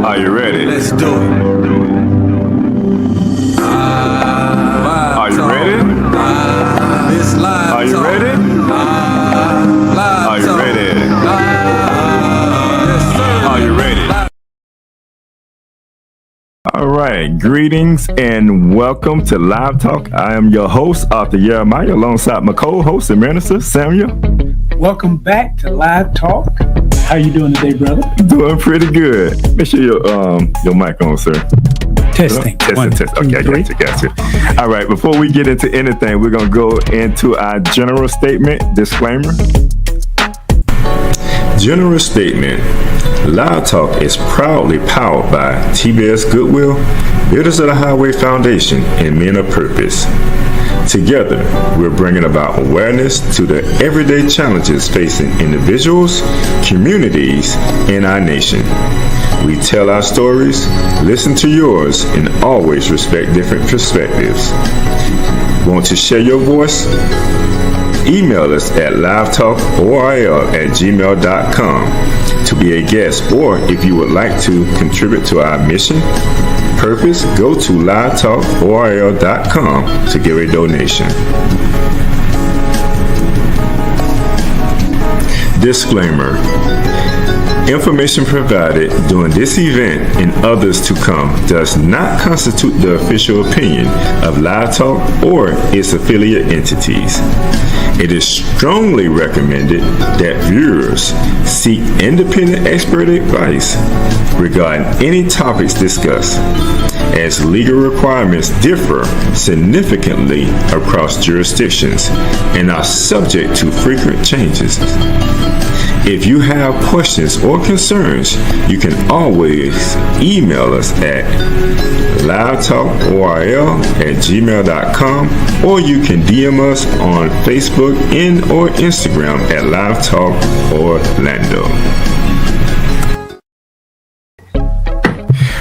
Are you ready? Let's do it. Are you ready? This live Are you talk. ready? Live Are you talk. ready? Yes, sir. Are you ready? All right, greetings and welcome to Live Talk. I am your host, Arthur Jeremiah, alongside my co-host and minister, Samuel. Welcome back to Live Talk. How you doing today, brother? Doing pretty good. Make sure your mic on, sir. Testing. Testing. Okay, got you. All right, before we get into anything, we're going to go into our general statement, disclaimer. General statement. Live Talk is proudly powered by TBS Goodwill, Builders of the Highway Foundation, and Men of Purpose. Together, we're bringing about awareness to the everyday challenges facing individuals, communities, and our nation. We tell our stories, listen to yours, and always respect different perspectives. Want to share your voice? Email us at livetalkorl@gmail.com to be a guest, or if you would like to contribute to our mission, purpose, go to livetalkorl.com to give a donation. Disclaimer. Information provided during this event and others to come does not constitute the official opinion of Live Talk or its affiliate entities. It is strongly recommended that viewers seek independent expert advice regarding any topics discussed, as legal requirements differ significantly across jurisdictions and are subject to frequent changes. If you have questions or concerns, you can always email us at livetalkorl@gmail.com, or you can DM us on Facebook and or Instagram at Live Talk Orlando.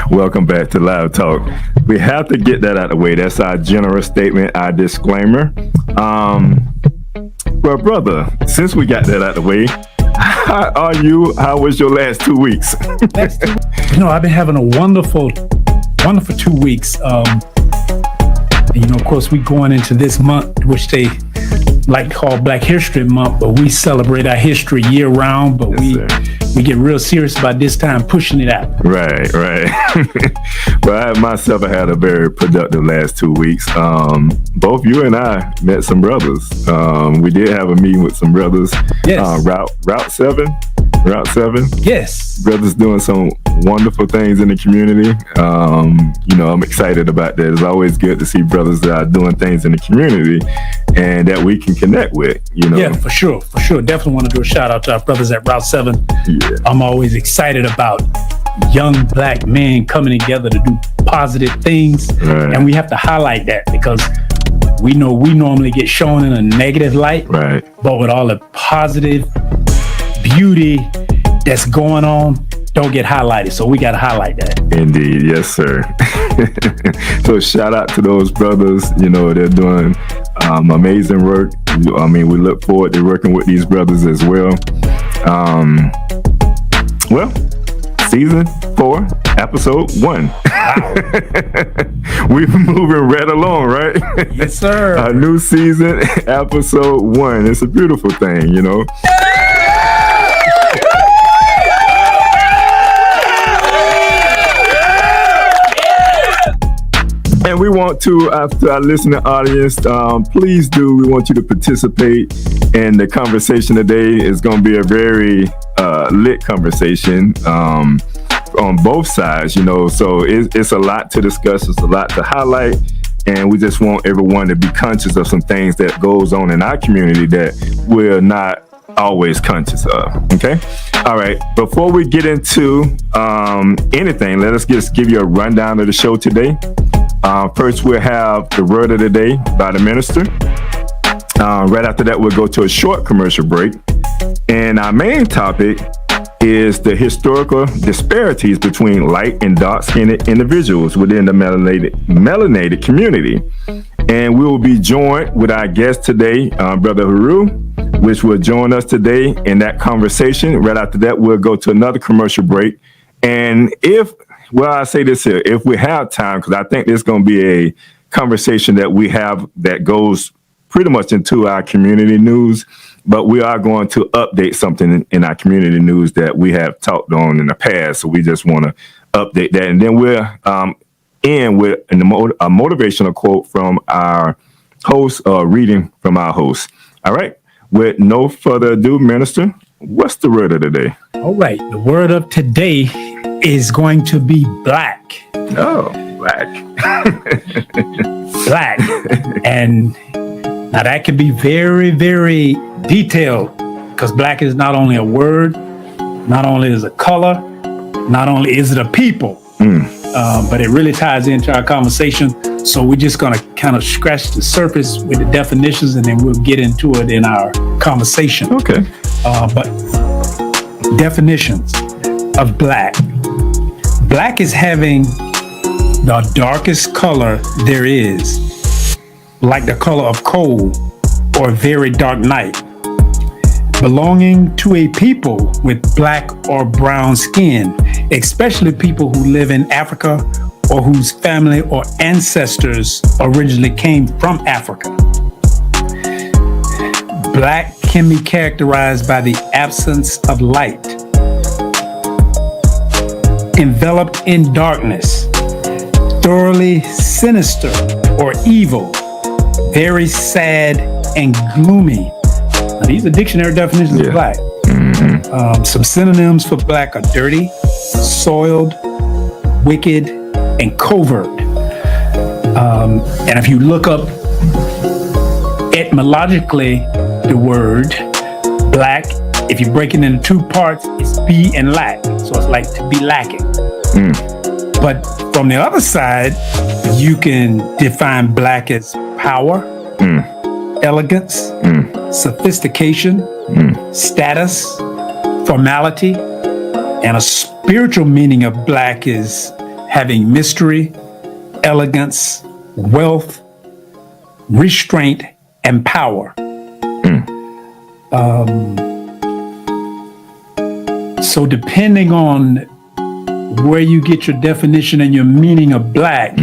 Welcome back to Live Talk. We have to get that out of the way. That's our general statement, our disclaimer. Well, brother, since we got that out of the way, how are you? How was your last 2 weeks? I've been having a wonderful 2 weeks. Of course, we going into this month, which they like to call Black History Month, but we celebrate our history year round, but we get real serious about this time pushing it out. Right. Well, I had a very productive last 2 weeks. Both you and I met some brothers. We did have a meeting with some brothers. Yes. Route 7. Yes. Brothers doing some wonderful things in the community. I'm excited about that. It's always good to see brothers that are doing things in the community and that we can connect with, Yeah, for sure. Definitely want to do a shout out to our brothers at Route 7. Yeah. I'm always excited about young Black men coming together to do positive things. Right. And we have to highlight that because we know we normally get shown in a negative light. Right. But with all the positive beauty that's going on, don't get highlighted. So we got to highlight that. Indeed. Yes, sir. So shout out to those brothers. They're doing amazing work. We look forward to working with these brothers as well. Season 4, episode 1. Wow. We're moving right along, right? Yes, sir. A new season, episode 1. It's a beautiful thing, And we want to, to our listening audience, we want you to participate in the conversation today. It's going to be a very lit conversation on both sides, so it's a lot to discuss. It's a lot to highlight. And we just want everyone to be conscious of some things that goes on in our community that we're not always conscious of. Okay. All right. Before we get into anything, let us just give you a rundown of the show today. First, we'll have the word of the day by the minister. Right after that, we'll go to a short commercial break. And our main topic is the historical disparities between light and dark-skinned individuals within the melanated community. And we will be joined with our guest today, Brother Haru, which will join us today in that conversation. Right after that, we'll go to another commercial break. And I say this here, if we have time, because I think there's going to be a conversation that we have that goes pretty much into our community news, but we are going to update something in our community news that we have talked on in the past. So we just want to update that. And then we'll end with a motivational quote from our host, reading from our host. All right. With no further ado, Minister, what's the word of the day? All right. The word of today is going to be black. Oh, black. Black. And now that can be very, very detailed, because black is not only a word, not only is a color, not only is it a people, but it really ties into our conversation. So we're just going to kind of scratch the surface with the definitions, and then we'll get into it in our conversation. Okay. But definitions of black. Black is having the darkest color there is, like the color of coal or a very dark night. Belonging to a people with black or brown skin, especially people who live in Africa or whose family or ancestors originally came from Africa. Black can be characterized by the absence of light, enveloped in darkness, thoroughly sinister or evil, very sad and gloomy. Now, these are dictionary definitions of black. Some synonyms for black are dirty, soiled, wicked, and covert. And if you look up etymologically the word black, if you break it into two parts, it's be and lack. So it's like to be lacking. But from the other side, you can define black as power, elegance, sophistication, status, formality, and a spiritual meaning of black is having mystery, elegance, wealth, restraint, and power. So depending on where you get your definition and your meaning of black,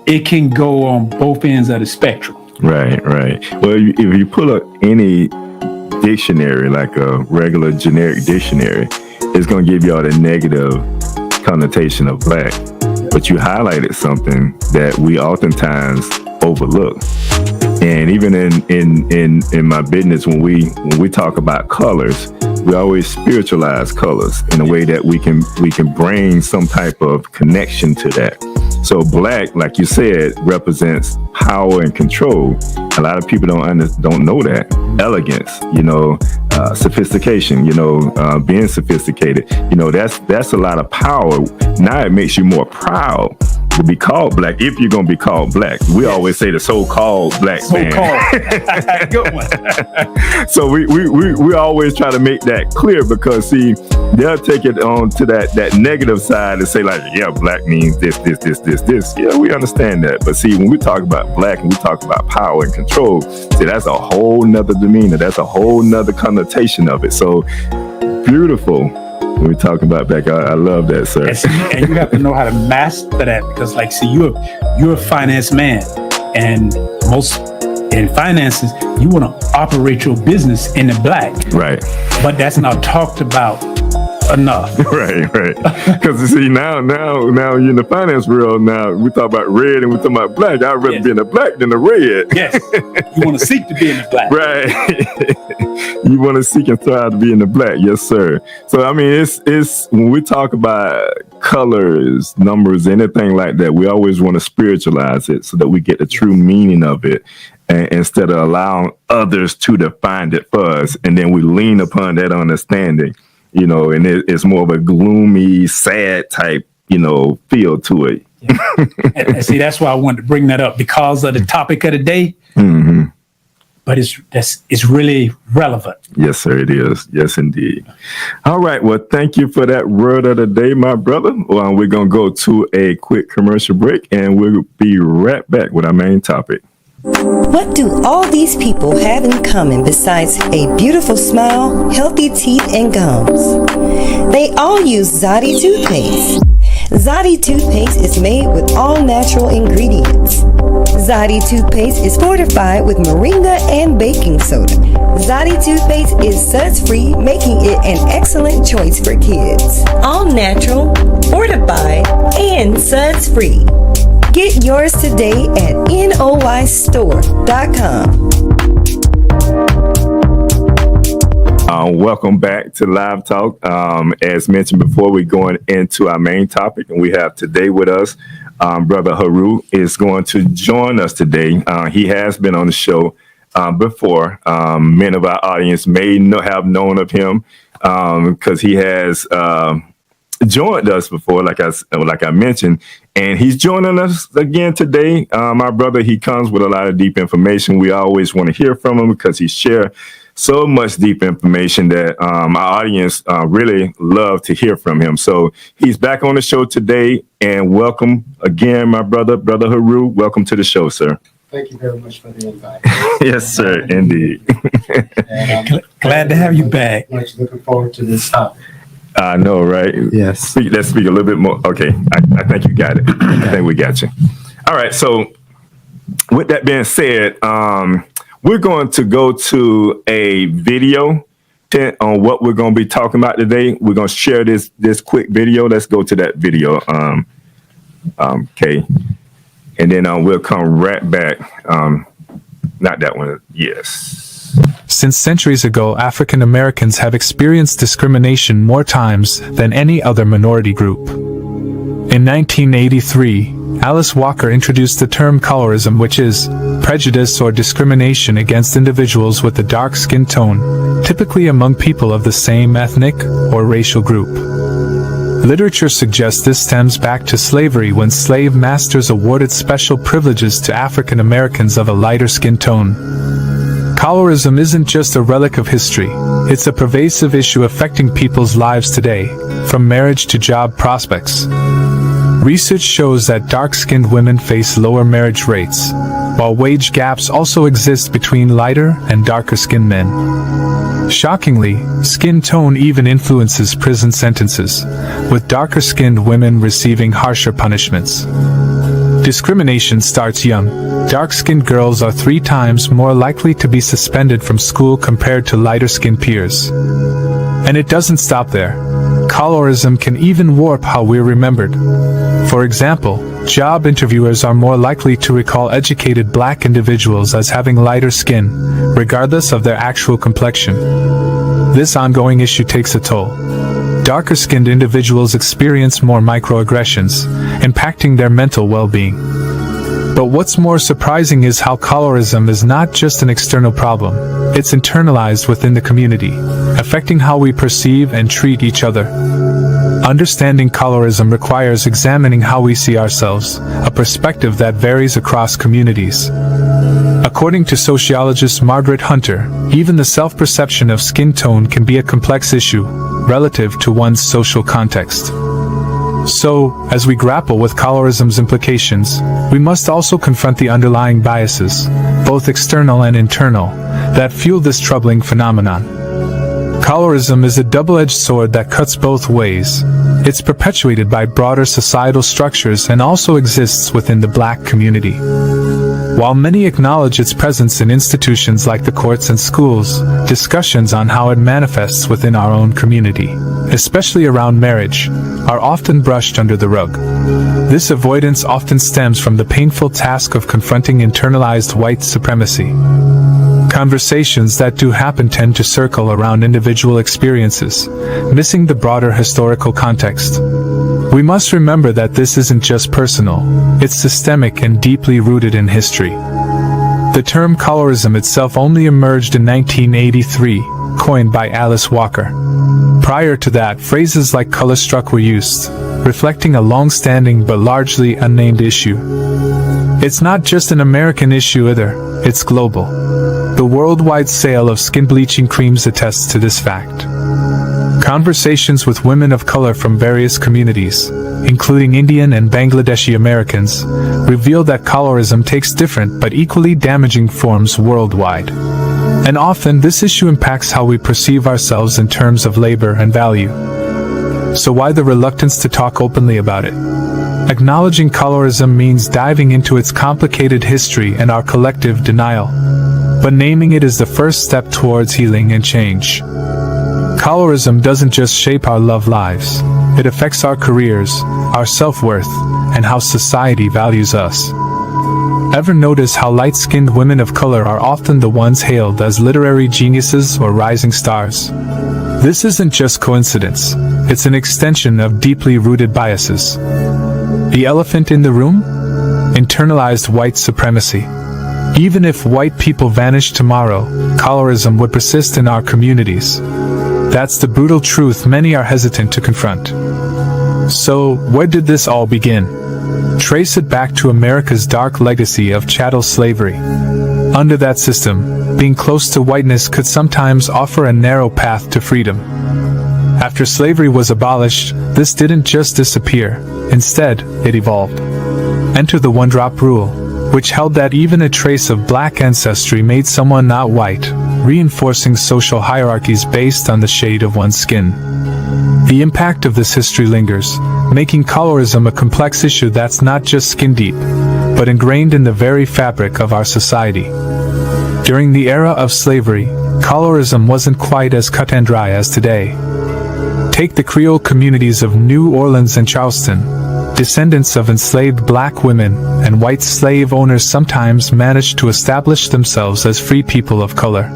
it can go on both ends of the spectrum. Right. Well, if you pull up any dictionary, like a regular generic dictionary, it's going to give you all the negative connotation of black. But you highlighted something that we oftentimes overlook. And even in my business, when we talk about colors, we always spiritualize colors in a way that we can bring some type of connection to that. So black, like you said, represents power and control. A lot of people don't know that. Elegance, sophistication, being sophisticated, that's a lot of power. Now it makes you more proud to be called black, if you're going to be called black. We always say the so-called black man. Good one. So we always try to make that clear, because see, they'll take it on to that negative side and say like, yeah, black means this. Yeah, we understand that. But see, when we talk about black and we talk about power and control, see, that's a whole nother demeanor. That's a whole nother connotation of it. So beautiful. When we talk about black, I love that, sir. And you have to know how to master that, because like, see, you're a finance man, and most in finances, you want to operate your business in the black. Right. But that's not talked about enough. Right. Because you see, now you're in the finance world. Now we talk about red and we talk about black. I'd rather be in the black than the red. Yes. You want to seek to be in the black. Right. You want to seek and strive to be in the black. Yes, sir. So I mean, it's when we talk about colors, numbers, anything like that, we always want to spiritualize it so that we get the true meaning of it, and instead of allowing others to define it for us, and then we lean upon that understanding. And it's more of a gloomy, sad type, feel to it. Yeah. And see, that's why I wanted to bring that up, because of the topic of the day. But it's really relevant. Yes, sir, it is. Yes, indeed. All right. Well, thank you for that word of the day, my brother. Well, we're going to go to a quick commercial break, and we'll be right back with our main topic. What do all these people have in common besides a beautiful smile, healthy teeth, and gums? They all use Zadi toothpaste. Zadi toothpaste is made with all natural ingredients. Zadi toothpaste is fortified with moringa and baking soda. Zadi toothpaste is suds-free, making it an excellent choice for kids. All natural, fortified, and suds-free. Get yours today at noystore.com. Welcome back to Live Talk. As mentioned before, we're going into our main topic, and we have today with us, Brother Haru is going to join us today. He has been on the show before. Many of our audience may have known of him because he has joined us before, like I mentioned, and he's joining us again today. My brother, he comes with a lot of deep information. We always want to hear from him because he shares so much deep information that our audience really love to hear from him. So he's back on the show today, and welcome again, my brother Haru. Welcome to the show, sir. Thank you very much for the invite. Yes, sir, indeed. And Glad to have you back. much looking forward to this topic. I know, right? Yes. Let's speak a little bit more. Okay, I think you got it. I think we got you. All right, so with that being said, we're going to go to a video on what we're going to be talking about today. We're going to share this quick video. Let's go to that video, Kay. And then we'll come right back. Not that one. Yes. Since centuries ago, African Americans have experienced discrimination more times than any other minority group. In 1983, Alice Walker introduced the term colorism, which is prejudice or discrimination against individuals with a dark skin tone, typically among people of the same ethnic or racial group. Literature suggests this stems back to slavery, when slave masters awarded special privileges to African Americans of a lighter skin tone. Colorism isn't just a relic of history, it's a pervasive issue affecting people's lives today, from marriage to job prospects. Research shows that dark-skinned women face lower marriage rates, while wage gaps also exist between lighter and darker-skinned men. Shockingly, skin tone even influences prison sentences, with darker-skinned women receiving harsher punishments. Discrimination starts young. Dark-skinned girls are 3 times more likely to be suspended from school compared to lighter-skinned peers. And it doesn't stop there. Colorism can even warp how we're remembered. For example, job interviewers are more likely to recall educated black individuals as having lighter skin, regardless of their actual complexion. This ongoing issue takes a toll. Darker-skinned individuals experience more microaggressions, impacting their mental well-being. But what's more surprising is how colorism is not just an external problem, it's internalized within the community, affecting how we perceive and treat each other. Understanding colorism requires examining how we see ourselves, a perspective that varies across communities. According to sociologist Margaret Hunter, even the self-perception of skin tone can be a complex issue, relative to one's social context. So, as we grapple with colorism's implications, we must also confront the underlying biases, both external and internal, that fuel this troubling phenomenon. Colorism is a double-edged sword that cuts both ways. It's perpetuated by broader societal structures and also exists within the black community. While many acknowledge its presence in institutions like the courts and schools, discussions on how it manifests within our own community, especially around marriage, are often brushed under the rug. This avoidance often stems from the painful task of confronting internalized white supremacy. Conversations that do happen tend to circle around individual experiences, missing the broader historical context. We must remember that this isn't just personal, it's systemic and deeply rooted in history. The term colorism itself only emerged in 1983, coined by Alice Walker. Prior to that, phrases like colorstruck were used, reflecting a long-standing but largely unnamed issue. It's not just an American issue either, it's global. The worldwide sale of skin bleaching creams attests to this fact. Conversations with women of color from various communities, including Indian and Bangladeshi Americans, reveal that colorism takes different but equally damaging forms worldwide. And often this issue impacts how we perceive ourselves in terms of labor and value. So why the reluctance to talk openly about it? Acknowledging colorism means diving into its complicated history and our collective denial. But naming it is the first step towards healing and change. Colorism doesn't just shape our love lives. It affects our careers, our self-worth, and how society values us. Ever notice how light-skinned women of color are often the ones hailed as literary geniuses or rising stars? This isn't just coincidence. It's an extension of deeply rooted biases. The elephant in the room? Internalized white supremacy. Even if white people vanished tomorrow, colorism would persist in our communities. That's the brutal truth many are hesitant to confront. So, where did this all begin? Trace it back to America's dark legacy of chattel slavery. Under that system, being close to whiteness could sometimes offer a narrow path to freedom. After slavery was abolished, this didn't just disappear. Instead, it evolved. Enter the one-drop rule, which held that even a trace of black ancestry made someone not white, reinforcing social hierarchies based on the shade of one's skin. The impact of this history lingers, making colorism a complex issue that's not just skin-deep, but ingrained in the very fabric of our society. During the era of slavery, colorism wasn't quite as cut and dry as today. Take the Creole communities of New Orleans and Charleston. Descendants of enslaved black women and white slave owners sometimes managed to establish themselves as free people of color.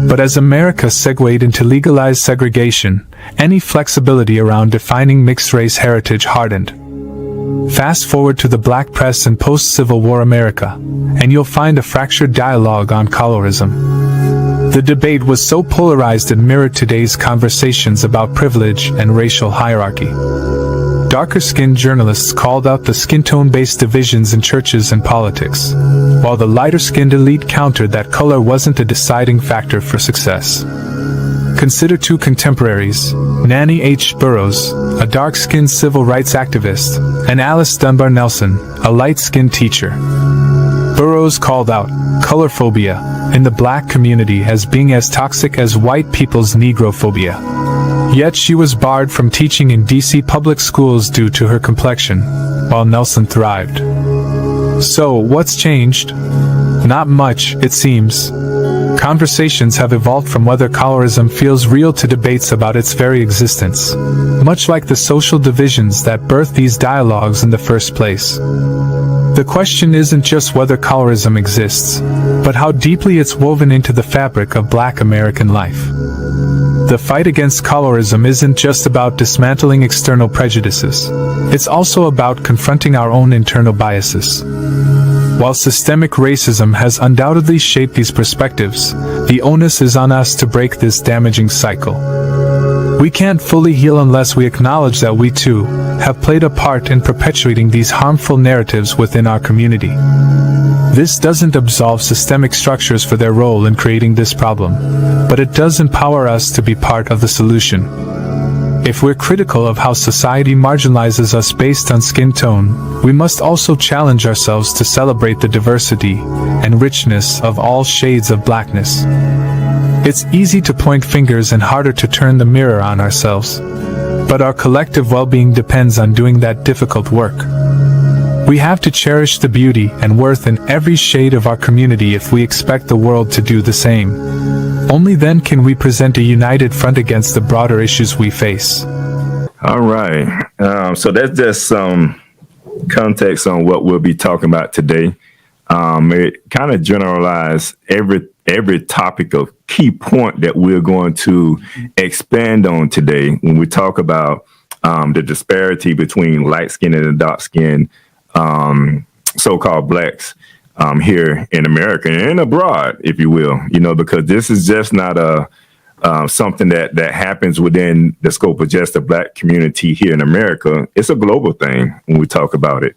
But as America segued into legalized segregation, any flexibility around defining mixed-race heritage hardened. Fast forward to the black press in post-Civil War America, and you'll find a fractured dialogue on colorism. The debate was so polarized it mirrored today's conversations about privilege and racial hierarchy. Darker-skinned journalists called out the skin tone-based divisions in churches and politics, while the lighter-skinned elite countered that color wasn't a deciding factor for success. Consider two contemporaries, Nannie H. Burroughs, a dark-skinned civil rights activist, and Alice Dunbar Nelson, a light-skinned teacher. Burroughs called out colorphobia in the black community as being as toxic as white people's negrophobia. Yet she was barred from teaching in D.C. public schools due to her complexion, while Nelson thrived. So, what's changed? Not much, it seems. Conversations have evolved from whether colorism feels real to debates about its very existence, much like the social divisions that birthed these dialogues in the first place. The question isn't just whether colorism exists, but how deeply it's woven into the fabric of Black American life. The fight against colorism isn't just about dismantling external prejudices. It's also about confronting our own internal biases. While systemic racism has undoubtedly shaped these perspectives, the onus is on us to break this damaging cycle. We can't fully heal unless we acknowledge that we too have played a part in perpetuating these harmful narratives within our community. This doesn't absolve systemic structures for their role in creating this problem, but it does empower us to be part of the solution. If we're critical of how society marginalizes us based on skin tone, we must also challenge ourselves to celebrate the diversity and richness of all shades of blackness. It's easy to point fingers and harder to turn the mirror on ourselves, but our collective well-being depends on doing that difficult work. We have to cherish the beauty and worth in every shade of our community if we expect the world to do the same. Only then can we present a united front against the broader issues we face. All right. So that's just some context on what we'll be talking about today. It kind of generalized every topic of key point that we're going to expand on today when we talk about the disparity between light skin and dark skin so-called blacks here in America and abroad, if you will, because this is just not a something that happens within the scope of just the Black community here in America. It's a global thing when we talk about it.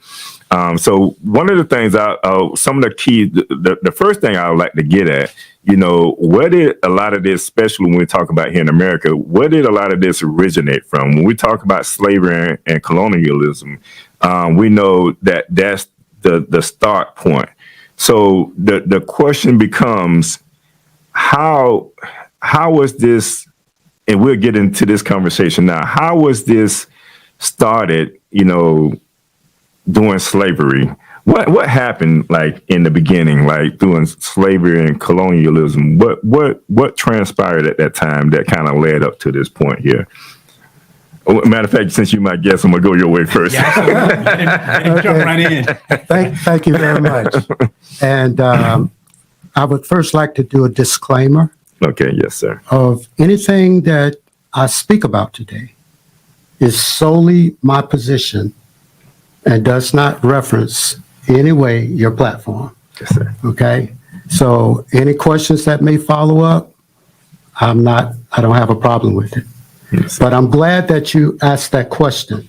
So one of the things, some of the key, the first thing I would like to get at, where did a lot of this, especially when we talk about here in America, where did a lot of this originate from? When we talk about slavery and colonialism, we know that that's the start point. So the question becomes, how was this, and we'll get into this conversation now, how was this started, during slavery? What happened, like, in the beginning, like during slavery and colonialism? What transpired at that time that kind of led up to this point here? Matter of fact, since you might guess, I'm gonna go your way first. Yeah, jump right in. Thank you very much. And I would first like to do a disclaimer. Okay, yes, sir. Of anything that I speak about today is solely my position and does not reference in any way your platform. Yes, sir. Okay? So any questions that may follow up, I don't have a problem with it. Yes, but I'm glad that you asked that question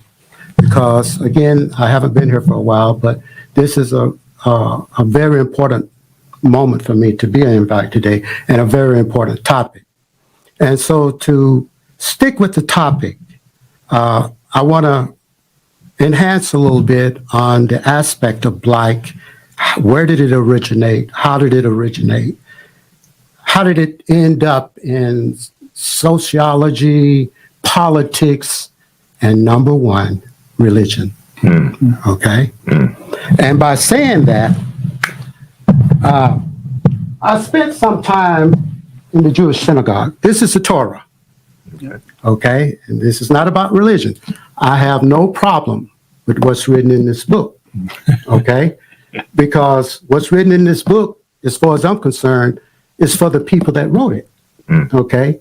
because, again, I haven't been here for a while, but this is a very important moment for me to be an invite today and a very important topic. And so to stick with the topic, I want to enhance a little bit on the aspect of Black. Where did it originate? How did it originate? How did it end up in sociology, politics, and number one, religion? Okay? And by saying that, I spent some time in the Jewish synagogue. This is the Torah. Okay? And this is not about religion. I have no problem with what's written in this book. Okay? Because what's written in this book, as far as I'm concerned, is for the people that wrote it. Okay?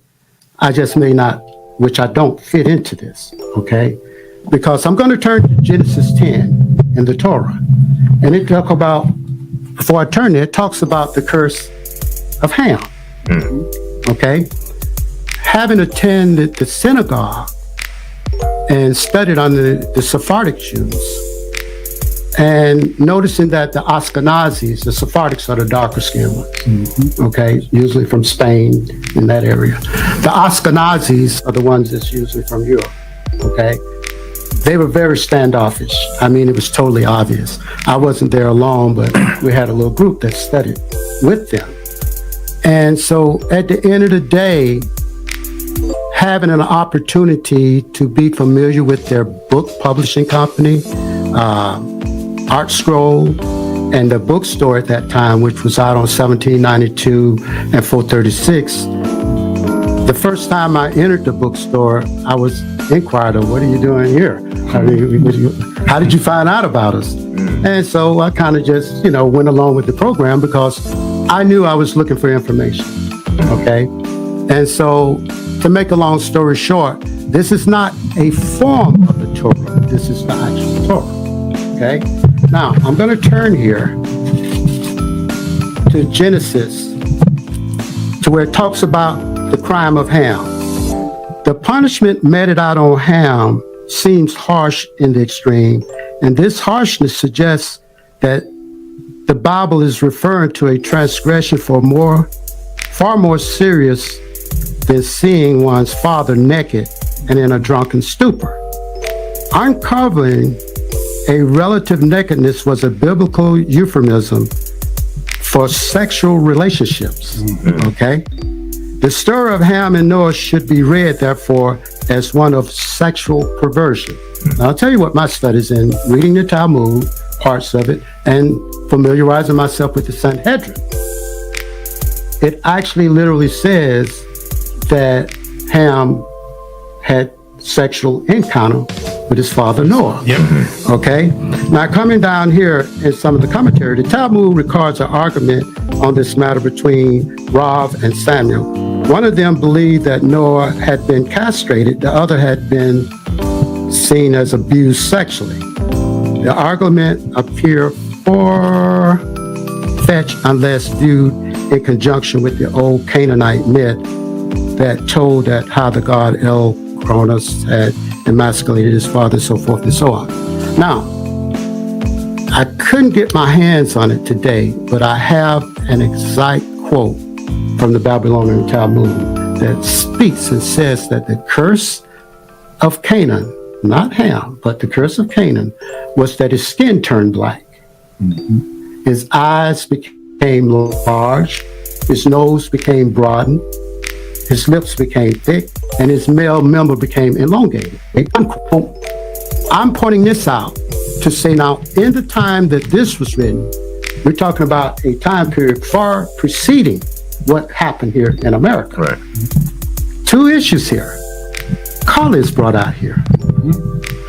I just may not, which I don't fit into this. Okay? Because I'm going to turn to Genesis 10 in the Torah. And it talks about, before I turn there, it talks about the curse of Ham. Okay? Having attended the synagogue and studied under the Sephardic Jews, and noticing that the Ashkenazis, the Sephardics, are the darker skinned ones, okay, usually from Spain in that area. The Ashkenazis are the ones that's usually from Europe, okay? They were very standoffish. I mean, it was totally obvious. I wasn't there alone, but we had a little group that studied with them. And so at the end of the day, having an opportunity to be familiar with their book publishing company, Art Scroll, and the bookstore at that time, which was out on 1792 and 436. The first time I entered the bookstore, I was inquired of, what are you doing here? I mean, how did you find out about us? And so I kind of just, went along with the program because I knew I was looking for information, okay? And so to make a long story short, this is not a form of the Torah. This is the actual Torah, okay? Now, I'm going to turn here to Genesis, to where it talks about the crime of Ham. The punishment meted out on Ham seems harsh in the extreme, and this harshness suggests that the Bible is referring to a transgression far more serious than seeing one's father naked and in a drunken stupor. Uncovering a relative nakedness was a biblical euphemism for sexual relationships, okay? The story of Ham and Noah should be read, therefore, as one of sexual perversion. Now, I'll tell you what my studies in reading the Talmud, parts of it, and familiarizing myself with the Sanhedrin. It actually literally says that Ham had sexual encounter with his father Noah. Yep. Okay? Now, coming down here in some of the commentary, the Talmud records an argument on this matter between Rav and Samuel. One of them believed that Noah had been castrated, the other had been seen as abused sexually. The argument appeared far-fetched unless viewed in conjunction with the old Canaanite myth that told that how the god El Cronus had emasculated his father, so forth and so on. Now, I couldn't get my hands on it today, but I have an exact quote from the Babylonian Talmud that speaks and says that the curse of Canaan, not Ham, but the curse of Canaan, was that his skin turned black. His eyes became large, his nose became broadened, his lips became thick, and his male member became elongated. Unquote. I'm pointing this out to say now, in the time that this was written, we're talking about a time period far preceding what happened here in America. Right. Two issues here. Color is brought out here,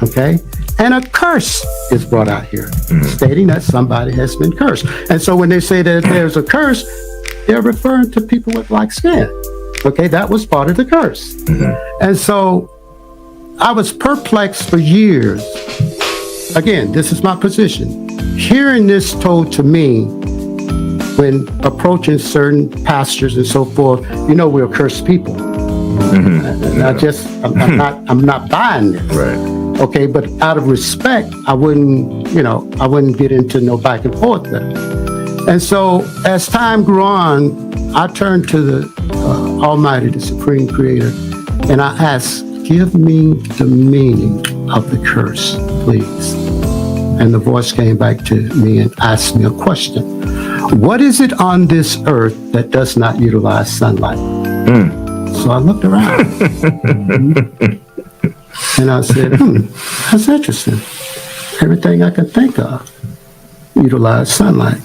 okay? And a curse is brought out here, stating that somebody has been cursed. And so when they say that there's a curse, they're referring to people with black skin. Okay, that was part of the curse. And so I was perplexed for years. Again, this is my position. Hearing this told to me when approaching certain pastors and so forth, you know, we're cursed people. And I'm not buying this. Right. Okay, but out of respect, I wouldn't get into no back and forth there. And so as time grew on, I turned to the Almighty, the Supreme Creator, and I asked, give me the meaning of the curse, please. And the voice came back to me and asked me a question. What is it on this earth that does not utilize sunlight? So I looked around. And I said, that's interesting. Everything I could think of utilize sunlight.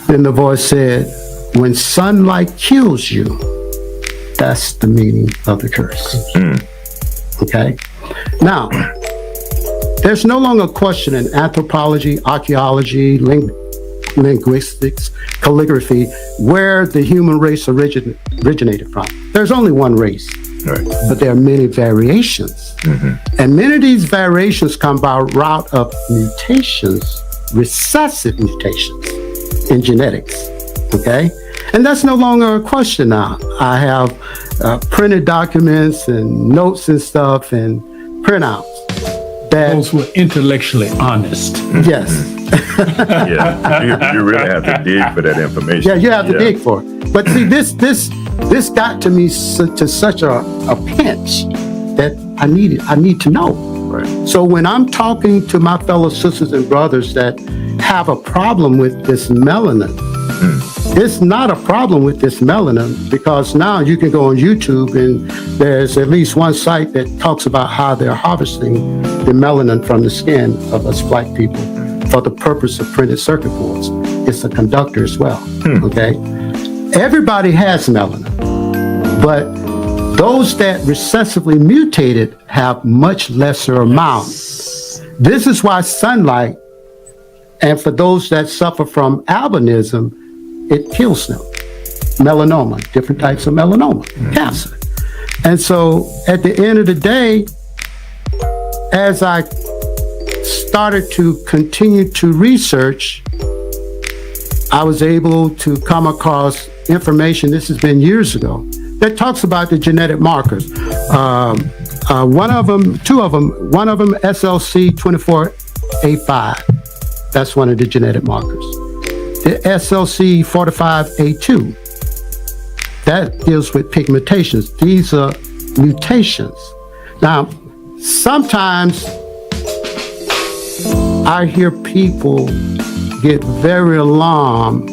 Then the voice said, when sunlight kills you, that's the meaning of the curse. Okay? Now, there's no longer a question in anthropology, archaeology, linguistics, calligraphy, where the human race originated from. There's only one race, Right. but there are many variations. And many of these variations come by route of mutations, recessive mutations in genetics, okay? And that's no longer a question now. I have printed documents and notes and stuff and printouts that... Those who are intellectually honest. Yes. Yeah, you really have to dig for that information. Yeah, you have to dig for it. But see, this got to me to such a pinch that I need to know. Right. So when I'm talking to my fellow sisters and brothers that have a problem with this melanin, it's not a problem with this melanin, because now you can go on YouTube and there's at least one site that talks about how they're harvesting the melanin from the skin of us black people for the purpose of printed circuit boards. It's a conductor as well, okay? Everybody has melanin, but those that recessively mutated have much lesser amounts. This is why sunlight, and for those that suffer from albinism, it kills them. Melanoma, different types of melanoma, cancer. And so at the end of the day, as I started to continue to research, I was able to come across information, this has been years ago, that talks about the genetic markers. One of them, SLC 24A5, that's one of the genetic markers. The SLC 45A2, that deals with pigmentations. These are mutations. Now, sometimes I hear people get very alarmed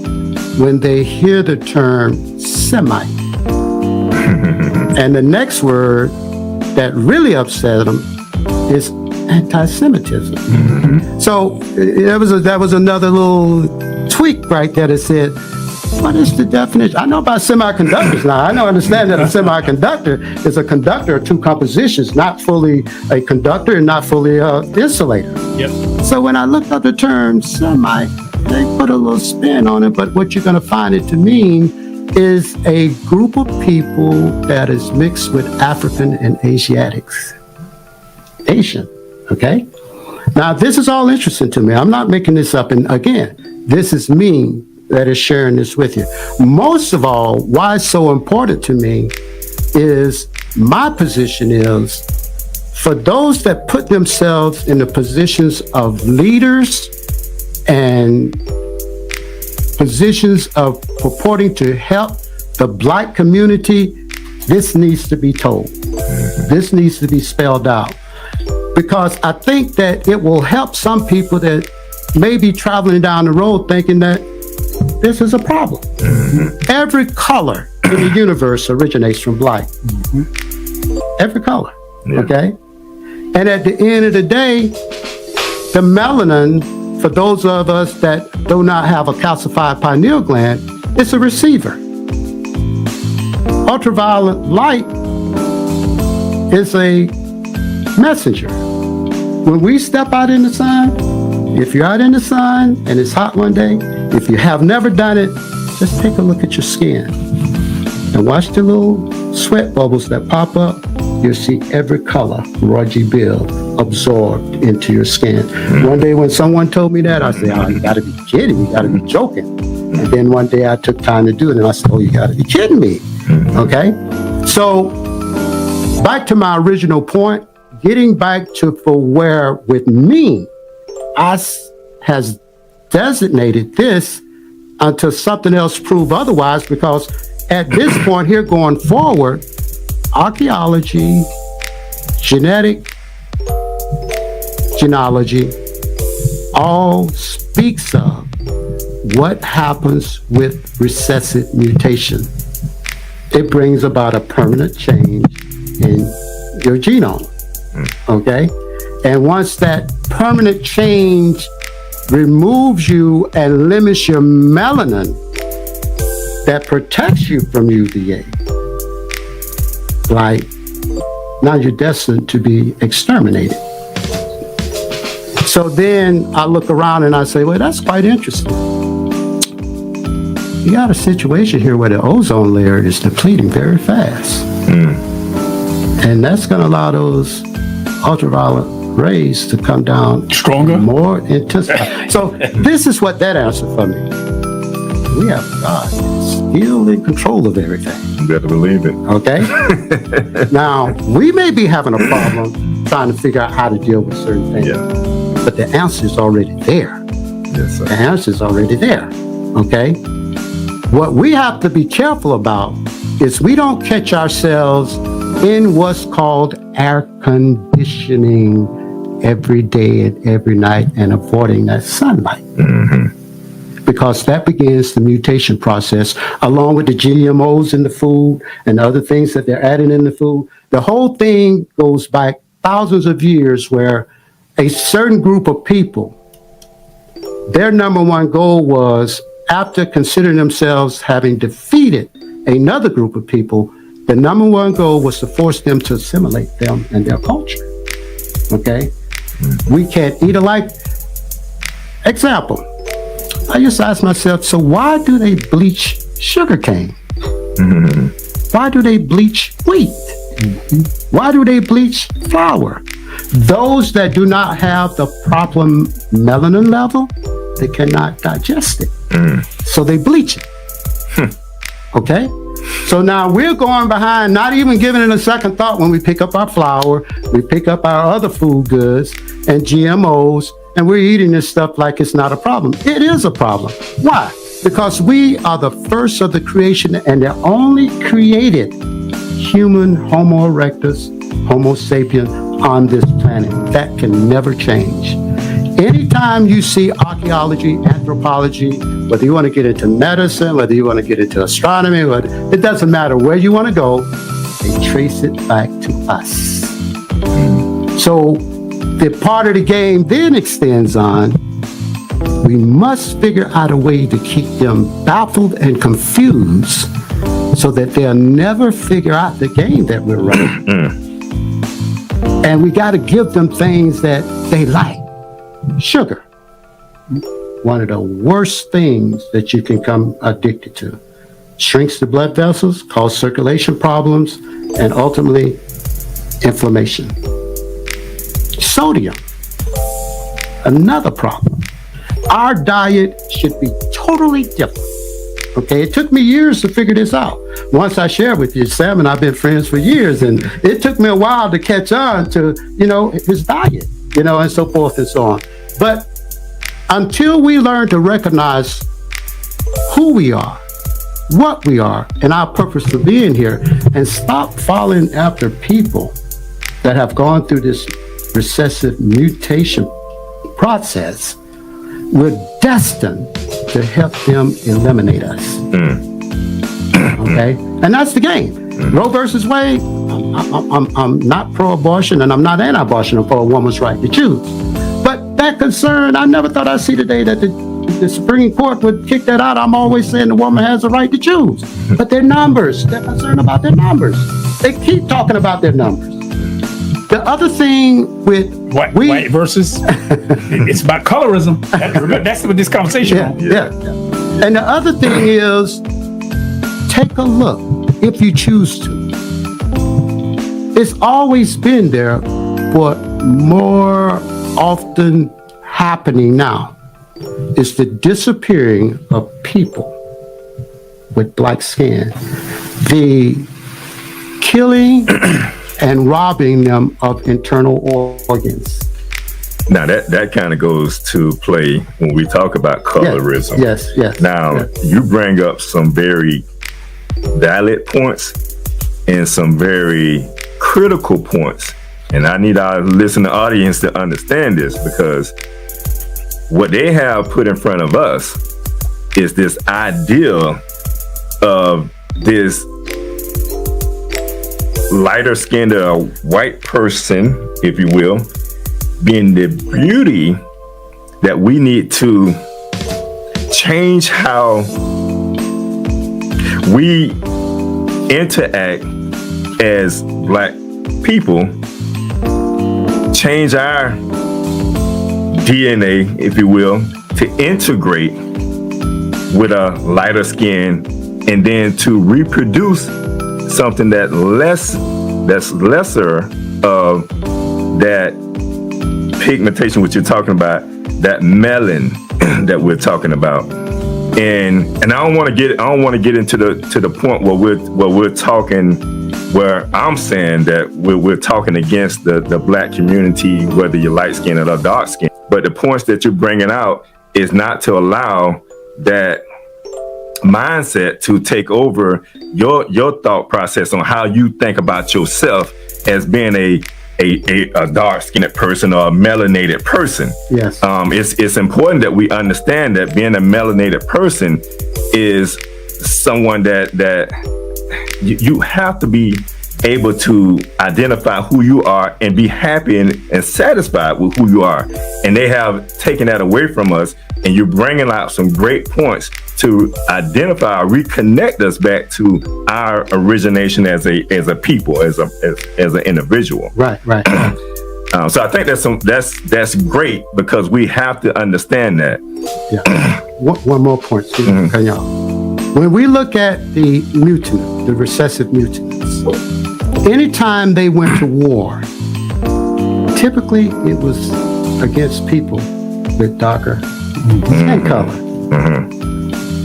when they hear the term Semite. And the next word that really upset them is anti-Semitism. So that was another little tweak right there that said, what is the definition? I know about semiconductors now. I understand that a semiconductor is a conductor of two compositions, not fully a conductor and not fully an insulator. Yep. So when I looked up the term Semite, they put a little spin on it, but what you're going to find it to mean is a group of people that is mixed with African and Asiatics. Asian, okay? Now, this is all interesting to me. I'm not making this up. And again, this is me that is sharing this with you. Most of all, why it's so important to me is my position is for those that put themselves in the positions of leaders and positions of purporting to help the Black community, this needs to be told. This needs to be spelled out. Because I think that it will help some people that may be traveling down the road thinking that this is a problem. Every color in the universe originates from light. Every color, okay? And at the end of the day, the melanin, for those of us that do not have a calcified pineal gland, is a receiver. Ultraviolet light is a messenger. When we step out in the sun, if you're out in the sun and it's hot one day, if you have never done it, just take a look at your skin and watch the little sweat bubbles that pop up. You'll see every color, Roger Bill, absorbed into your skin. One day when someone told me that, I said, oh, you gotta be kidding, you gotta be joking. And then one day I took time to do it and I said, oh, you gotta be kidding me. Okay? So back to my original point, getting back to for where with me, has designated this until something else prove otherwise, because at this point here going forward, archaeology, genetic, genealogy, all speaks of what happens with recessive mutation. It brings about a permanent change in your genome, okay? And once that permanent change removes you and limits your melanin that protects you from UVA, like now you're destined to be exterminated. So then I look around and I say, well, that's quite interesting. You got a situation here where the ozone layer is depleting very fast. And that's going to allow those ultraviolet rays to come down Stronger? more intensified. So this is what that answered for me. We have God still in control of everything. You better believe it. Okay? Now, we may be having a problem trying to figure out how to deal with certain things. Yeah. But the answer is already there. Yes, sir. The answer is already there. Okay? What we have to be careful about is we don't catch ourselves in what's called air conditioning every day and every night and avoiding that sunlight. Because that begins the mutation process, along with the GMOs in the food and other things that they're adding in the food. The whole thing goes back thousands of years where a certain group of people, their number one goal was, after considering themselves having defeated another group of people, the number one goal was to force them to assimilate them and their culture. Okay? We can't eat alike. Example, I used to ask myself, so why do they bleach sugarcane? Why do they bleach wheat? Why do they bleach flour? Those that do not have the proper melanin level, they cannot digest it. So they bleach it. Okay? So now we're going behind, not even giving it a second thought when we pick up our flour, we pick up our other food goods and GMOs, and we're eating this stuff like it's not a problem. It is a problem. Why? Because we are the first of the creation and the only created human Homo erectus, Homo sapien on this planet. That can never change. Anytime you see archaeology, anthropology, whether you want to get into medicine, whether you want to get into astronomy, it doesn't matter where you want to go, they trace it back to us. So the part of the game then extends on, we must figure out a way to keep them baffled and confused so that they'll never figure out the game that we're running. And we got to give them things that they like. Sugar, one of the worst things that you can become addicted to. Shrinks the blood vessels, causes circulation problems, and ultimately inflammation. Sodium, another problem. Our diet should be totally different. Okay, it took me years to figure this out. Once I shared with you, Sam and I've been friends for years, and it took me a while to catch on to, his diet, and so forth and so on. But until we learn to recognize who we are, what we are, and our purpose for being here, and stop following after people that have gone through this recessive mutation process, we're destined to help them eliminate us. Okay? And that's the game. Roe versus Wade, I'm not pro-abortion and I'm not anti-abortion. I'm for a woman's right to choose. But that concern, I never thought I'd see the day that the Supreme Court would kick that out. I'm always saying the woman has the right to choose. But their numbers, they're concerned about their numbers. They keep talking about their numbers. The other thing with white versus, it's about colorism. That's what this conversation is. Yeah. And the other thing is, take a look if you choose to. It's always been there, but more often happening now is the disappearing of people with black skin, the killing and robbing them of internal organs. Now that kind of goes to play when we talk about colorism. Yes. Now you bring up some very valid points and some very critical points, and I need our listening audience to understand this, because what they have put in front of us is this idea of this lighter skinned white person, if you will, being the beauty that we need to change how we interact as black people, change our DNA, if you will, to integrate with a lighter skin, and then to reproduce something that's lesser of that pigmentation, which you're talking about, that melanin that we're talking about. And I don't want to get into the point where we're talking, where I'm saying that we're talking against the black community, whether you're light skinned or dark skinned. But the points that you're bringing out is not to allow that mindset to take over your thought process on how you think about yourself as being a dark-skinned person or a melanated person. Yes. It's important that we understand that being a melanated person is someone that you have to be able to identify who you are and be happy and satisfied with who you are. And they have taken that away from us, and you're bringing out some great points to identify or reconnect us back to our origination as a people, as an individual. Right. So I think that's great, because we have to understand that. Yeah. One more point, Steve. When we look at the mutant, the recessive mutants, anytime they went to war, typically it was against people with darker skin color.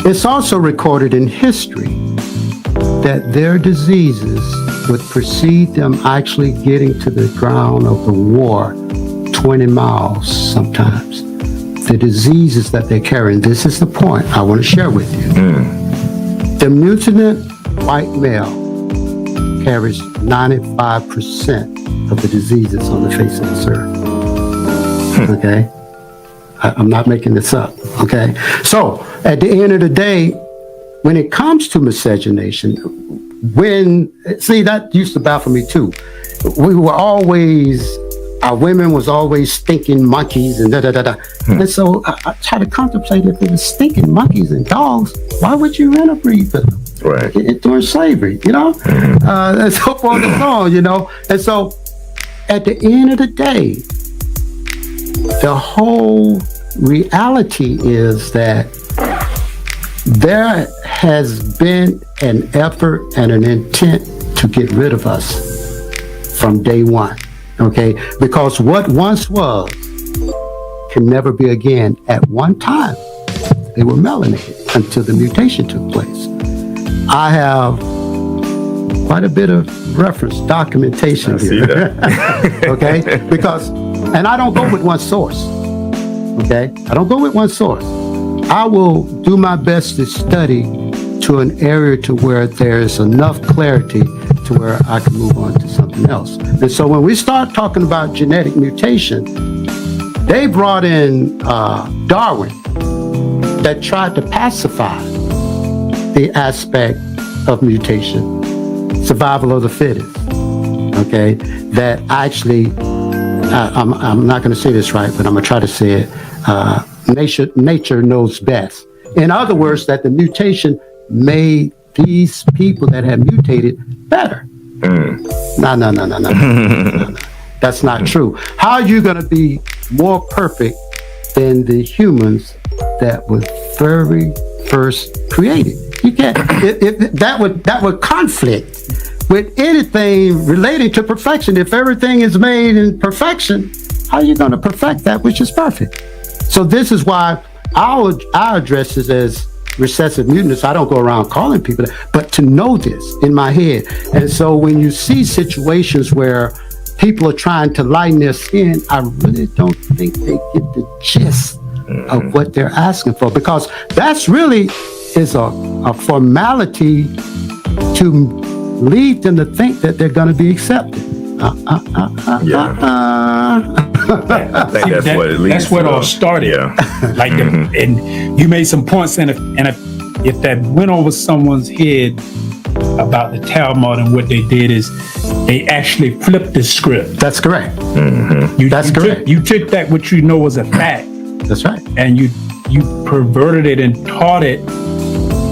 It's also recorded in history that their diseases would precede them actually getting to the ground of the war 20 miles sometimes. The diseases that they're carrying, this is the point I want to share with you. The mutant white male carries 95% of the diseases on the face of this earth. Okay? I'm not making this up. Okay? So, at the end of the day, when it comes to miscegenation, that used to baffle me too. Our women was always stinking monkeys and da-da-da-da. And so I try to contemplate, if it was stinking monkeys and dogs, why would you interbreed with them? Right. During slavery, and so forth and so on, And so at the end of the day, the whole reality is that there has been an effort and an intent to get rid of us from day one, okay? Because what once was can never be again. At one time, they were melanated. until the mutation took place. I have quite a bit of reference documentation see here. that. Okay? Because, and I don't go with one source. Okay? I don't go with one source. I will do my best to study to an area to where there's enough clarity to where I can move on to something else. And so when we start talking about genetic mutation, they brought in Darwin that tried to pacify the aspect of mutation, survival of the fittest, okay? That actually, I'm not gonna say this right, but I'm gonna try to say it, nature knows best. In other words, that the mutation made these people that have mutated better. No. That's not true. How are you going to be more perfect than the humans that were very first created? You can't. That would conflict with anything relating to perfection. If everything is made in perfection, how are you going to perfect that which is perfect? So this is why I address this as recessive mutants. I don't go around calling people that, but to know this in my head. And so when you see situations where people are trying to lighten their skin, I really don't think they get the gist of what they're asking for, because that's really is a formality to lead them to think that they're going to be accepted. I think that's what it leads That's where it all started. Yeah. Like, and you made some points, and if that went over someone's head about the Talmud, and what they did is they actually flipped the script. That's correct. That's correct. You took that which you know was a fact. That's right. And you perverted it and taught it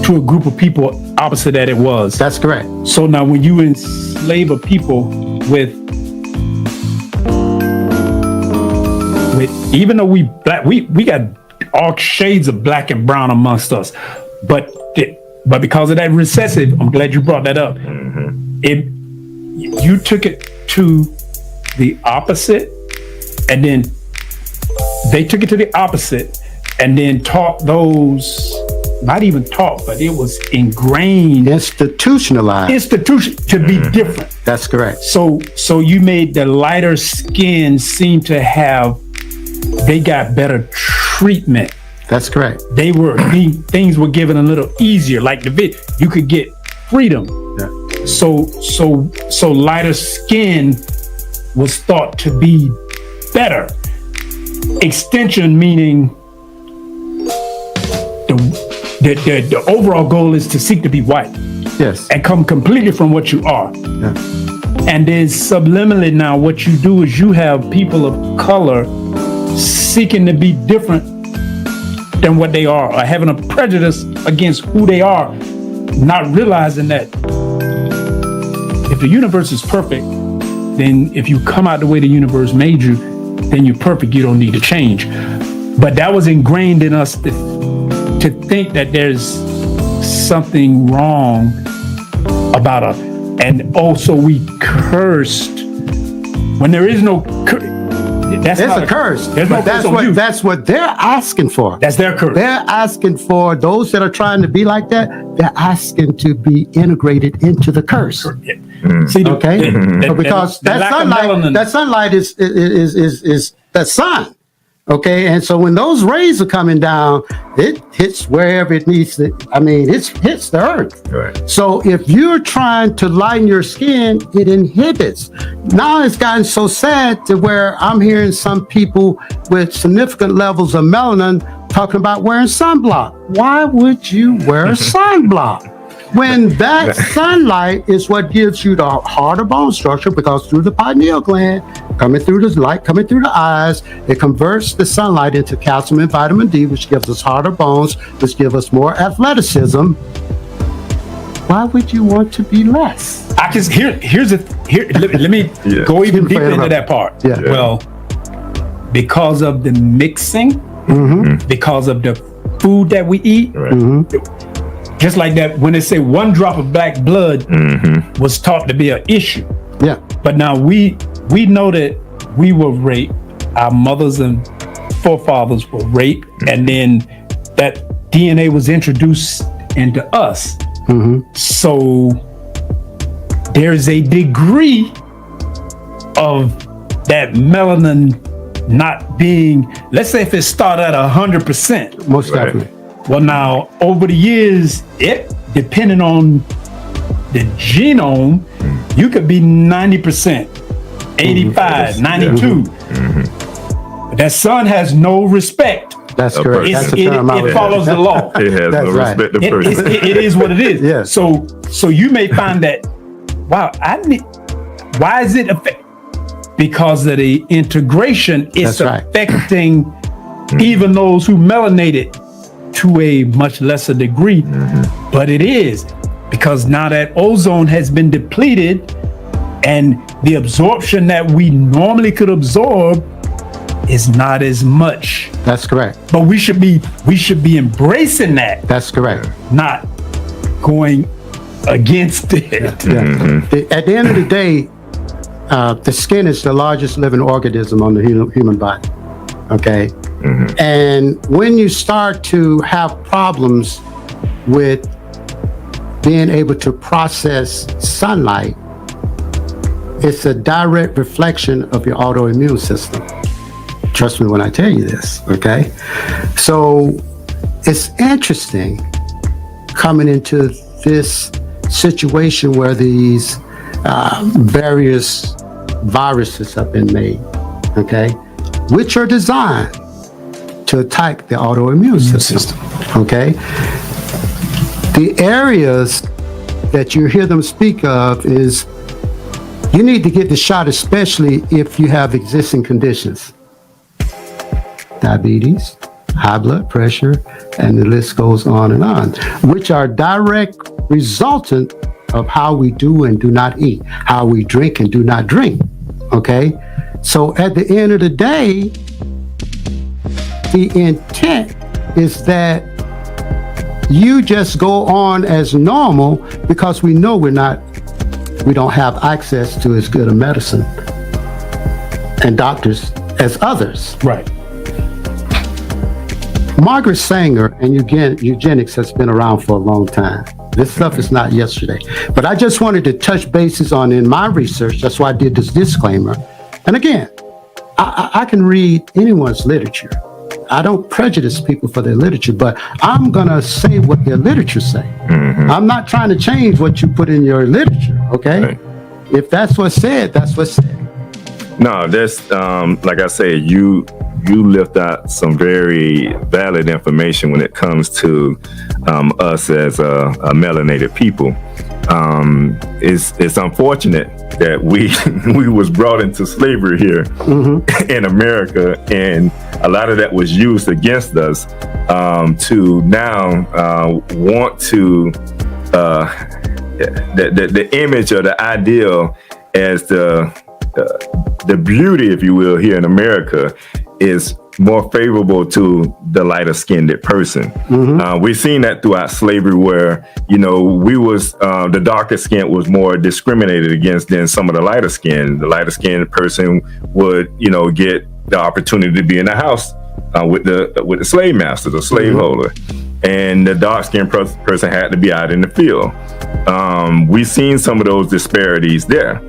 to a group of people opposite that it was. That's correct. So now when you enslave a people with even though we got all shades of black and brown amongst us, but because of that recessive, I'm glad you brought that up. You took it to the opposite, and then they took it to the opposite, and then taught those, not even taught, but it was ingrained, institution to be different. That's correct. So you made the lighter skin seem to have, they got better treatment. That's correct. Things were given a little easier, like you could get freedom. Yeah. So lighter skin was thought to be better. Extension meaning the overall goal is to seek to be white. Yes. And come completely from what you are. Yeah. And then subliminally now what you do is you have people of color seeking to be different than what they are, or having a prejudice against who they are, not realizing that if the universe is perfect, then if you come out the way the universe made you, then you're perfect. You don't need to change. But that was ingrained in us to think that there's something wrong about us. And also we cursed when there is no that's it's not a curse. There's no curse on you. That's what they're asking for. That's their curse. They're asking for those that are trying to be like that. They're asking to be integrated into the curse. See, Okay, because that sunlight is the sun. Okay, and so when those rays are coming down, it hits wherever it needs to. I mean, it hits the earth. Right. So if you're trying to lighten your skin, it inhibits. Now it's gotten so sad to where I'm hearing some people with significant levels of melanin talking about wearing sunblock. Why would you wear sunblock? When that sunlight is what gives you the harder bone structure, because through the pineal gland, coming through the eyes, it converts the sunlight into calcium and vitamin D, which gives us harder bones, which give us more athleticism. Why would you want to be less? I can let me go even deeper into that part. Yeah. Well, because of the mixing, because of the food that we eat, just like that, when they say one drop of black blood was taught to be an issue. Yeah. But now we know that we were raped. Our mothers and forefathers were raped, and then that DNA was introduced into us. So there's a degree of that melanin not being, let's say if it started at 100%. Most definitely. Well, now over the years, it depending on the genome, you could be 90%, 85, 92. But that son has no respect. That's correct. That's the term I was- It follows the law. It has That's no right. respect of It person. is what it is. Yes. So you may find that, wow, why is it because of the integration? It's That's right. affecting even those who melanated to a much lesser degree, but it is because now that ozone has been depleted, and the absorption that we normally could absorb is not as much. That's correct. But we should be embracing that, That's correct. not going against it. Yeah. At the end of the day, the skin is the largest living organism on the human body. Okay. And when you start to have problems with being able to process sunlight, it's a direct reflection of your autoimmune system. Trust me when I tell you this, okay? So it's interesting coming into this situation where these various viruses have been made, okay? Which are designed to attack the autoimmune system, okay? The areas that you hear them speak of is you need to get the shot, especially if you have existing conditions. Diabetes, high blood pressure, and the list goes on, which are direct resultant of how we do and do not eat, how we drink and do not drink, okay? So at the end of the day, the intent is that you just go on as normal because we know we don't have access to as good a medicine and doctors as others. Right. Margaret Sanger and eugenics has been around for a long time. This stuff is not yesterday. But I just wanted to touch bases on in my research. That's why I did this disclaimer. And again, I can read anyone's literature. I don't prejudice people for their literature, but I'm going to say what their literature say. I'm not trying to change what you put in your literature, okay? Right. If that's what's said, that's what's said. No, that's like I said, you lift out some very valid information when it comes to us as a melanated people. It's unfortunate that we was brought into slavery here in America, and a lot of that was used against us to now want to the image or the ideal as the beauty, if you will, here in America is more favorable to the lighter skinned person. We've seen that throughout slavery where, we was, the darker skin was more discriminated against than some of the lighter skin. The lighter skinned person would, get the opportunity to be in the house with the slave master, the slave holder. And the dark skinned person had to be out in the field. We've seen some of those disparities there.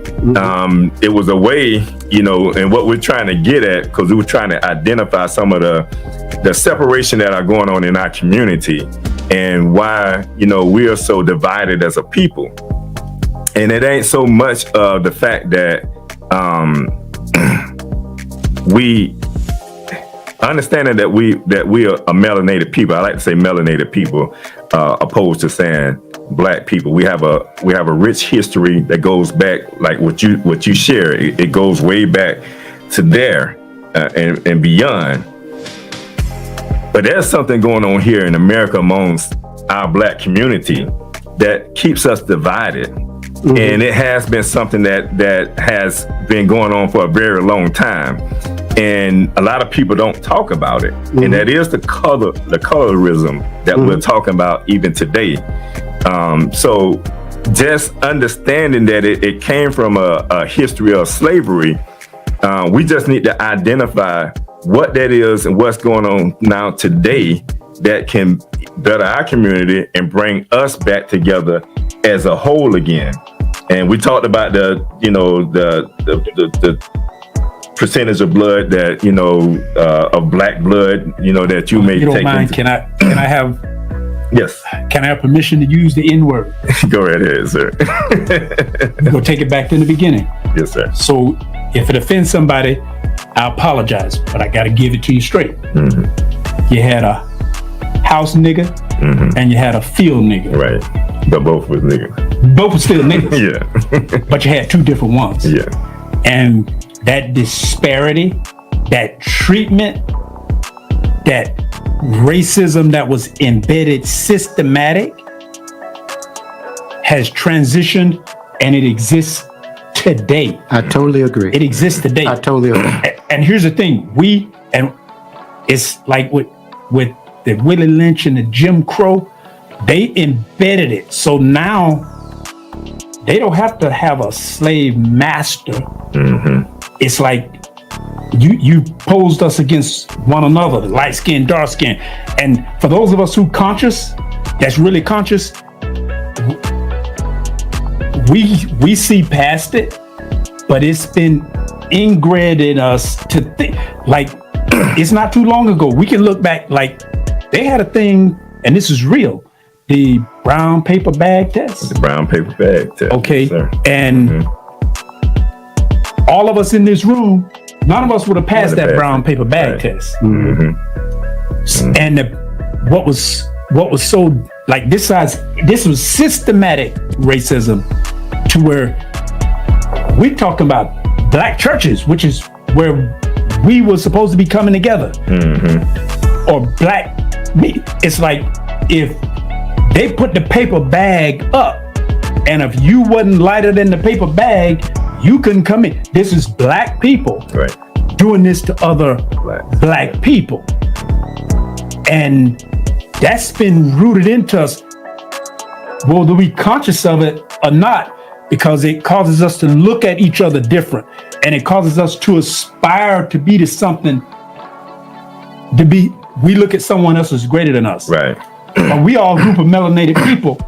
It was a way, and what we're trying to get at, because we were trying to identify some of the separation that are going on in our community and why, we are so divided as a people. And it ain't so much of the fact that we understanding that we are a melanated people. I like to say melanated people, opposed to saying black people. We have a rich history that goes back, like what you share. It goes way back to there and beyond. But there's something going on here in America amongst our black community that keeps us divided. And it has been something that has been going on for a very long time. And a lot of people don't talk about it. And that is the colorism that we're talking about even today. So just understanding that it came from a history of slavery, we just need to identify what that is and what's going on now today that can better our community and bring us back together as a whole again. And we talked about the percentage of blood that, of black blood, that you may you don't take. mind, can I have Yes. Can I have permission to use the N-word? Go right ahead, sir. We're gonna take it back to the beginning. Yes, sir. So if it offends somebody, I apologize, but I gotta give it to you straight. Mm-hmm. You had a house nigga and you had a field nigga. Right. But both was niggas. Both were still niggas. Yeah. But you had two different ones. Yeah. And that disparity, that treatment, that racism that was embedded systematic has transitioned, and it exists today. I totally agree. It exists today. I totally agree. And here's the thing, it's like with the Willie Lynch and the Jim Crow, they embedded it. So now they don't have to have a slave master. Mm-hmm. It's like you posed us against one another, light skin, dark skin. And for those of us who conscious, that's really conscious, we see past it, but it's been ingrained in us to think, like, it's not too long ago. We can look back, like, they had a thing, and this is real, the brown paper bag test. The brown paper bag test. Okay, sir. and all of us in this room, none of us would have passed that brown paper bag test. Mm-hmm. And what was so, like, this was systematic racism, to where we're talking about black churches, which is where we were supposed to be coming together. Mm-hmm. Or black, it's like if they put the paper bag up, and if you wasn't lighter than the paper bag, you couldn't come in. This is black people doing this to other black people. And that's been rooted into us, whether we conscious of it or not, because it causes us to look at each other different, and it causes us to aspire to be to something, we look at someone else as greater than us. Right. But we all a group of melanated people,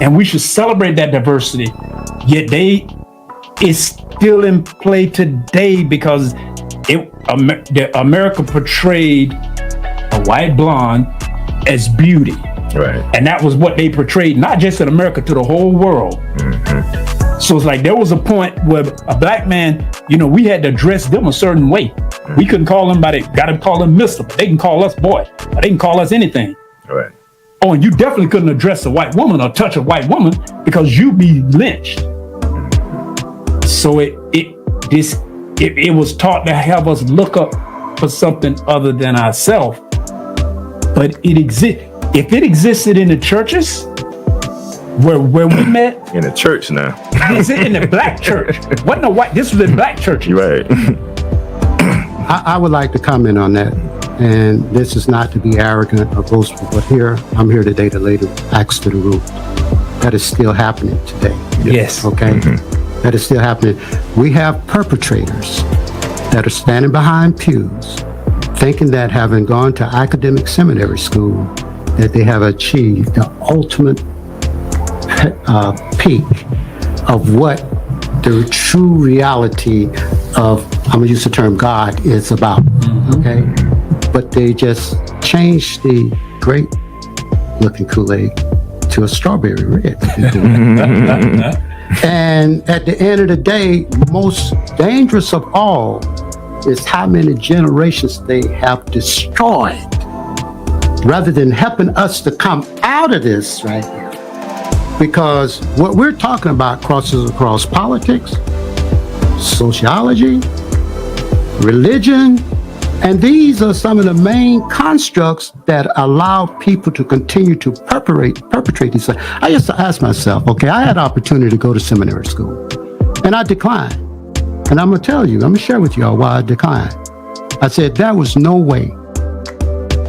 and we should celebrate that diversity. Yet it's still in play today, because America portrayed a white blonde as beauty. Right. And that was what they portrayed, not just in America, to the whole world. Mm-hmm. So it's like there was a point where a black man, we had to dress them a certain way. Mm-hmm. We couldn't call them gotta call them Mr., but they can call us boy, or they can call us anything. Right. Oh, and you definitely couldn't address a white woman or touch a white woman, because you'd be lynched. So it was taught to have us look up for something other than ourselves. But it exists. If it existed in the churches where we met, in the church now. Is it in the black church? Wasn't a white. This was in black churches. You're right. I would like to comment on that. And this is not to be arrogant or boastful, but I'm here today to lay the axe to the root. That is still happening today. Yes. Okay? Mm-hmm. That is still happening. We have perpetrators that are standing behind pews, thinking that having gone to academic seminary school, that they have achieved the ultimate peak of what the true reality of, I'm gonna use the term God, is about. Okay? But they just changed the great looking Kool-Aid to a strawberry red. And at the end of the day, most dangerous of all is how many generations they have destroyed, rather than helping us to come out of this right here. Because what we're talking about crosses across politics, sociology, religion, and these are some of the main constructs that allow people to continue to perpetrate these things. I used to ask myself, okay, I had the opportunity to go to seminary school, and I declined. And I'm going to share with y'all why I declined. I said, there was no way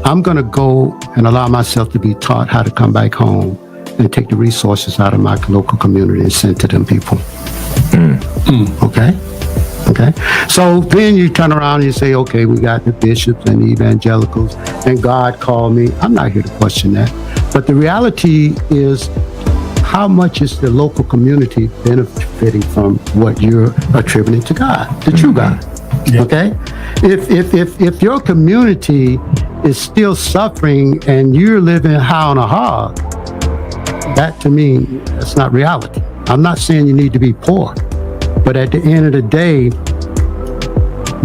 I'm going to go and allow myself to be taught how to come back home and take the resources out of my local community and send to them people. Okay? Okay, so then you turn around and you say, okay, we got the bishops and the evangelicals, and God called me. I'm not here to question that. But the reality is, how much is the local community benefiting from what you're attributing to God, the true God? Yeah. Okay, if your community is still suffering and you're living high on a hog, that to me, that's not reality. I'm not saying you need to be poor, but at the end of the day,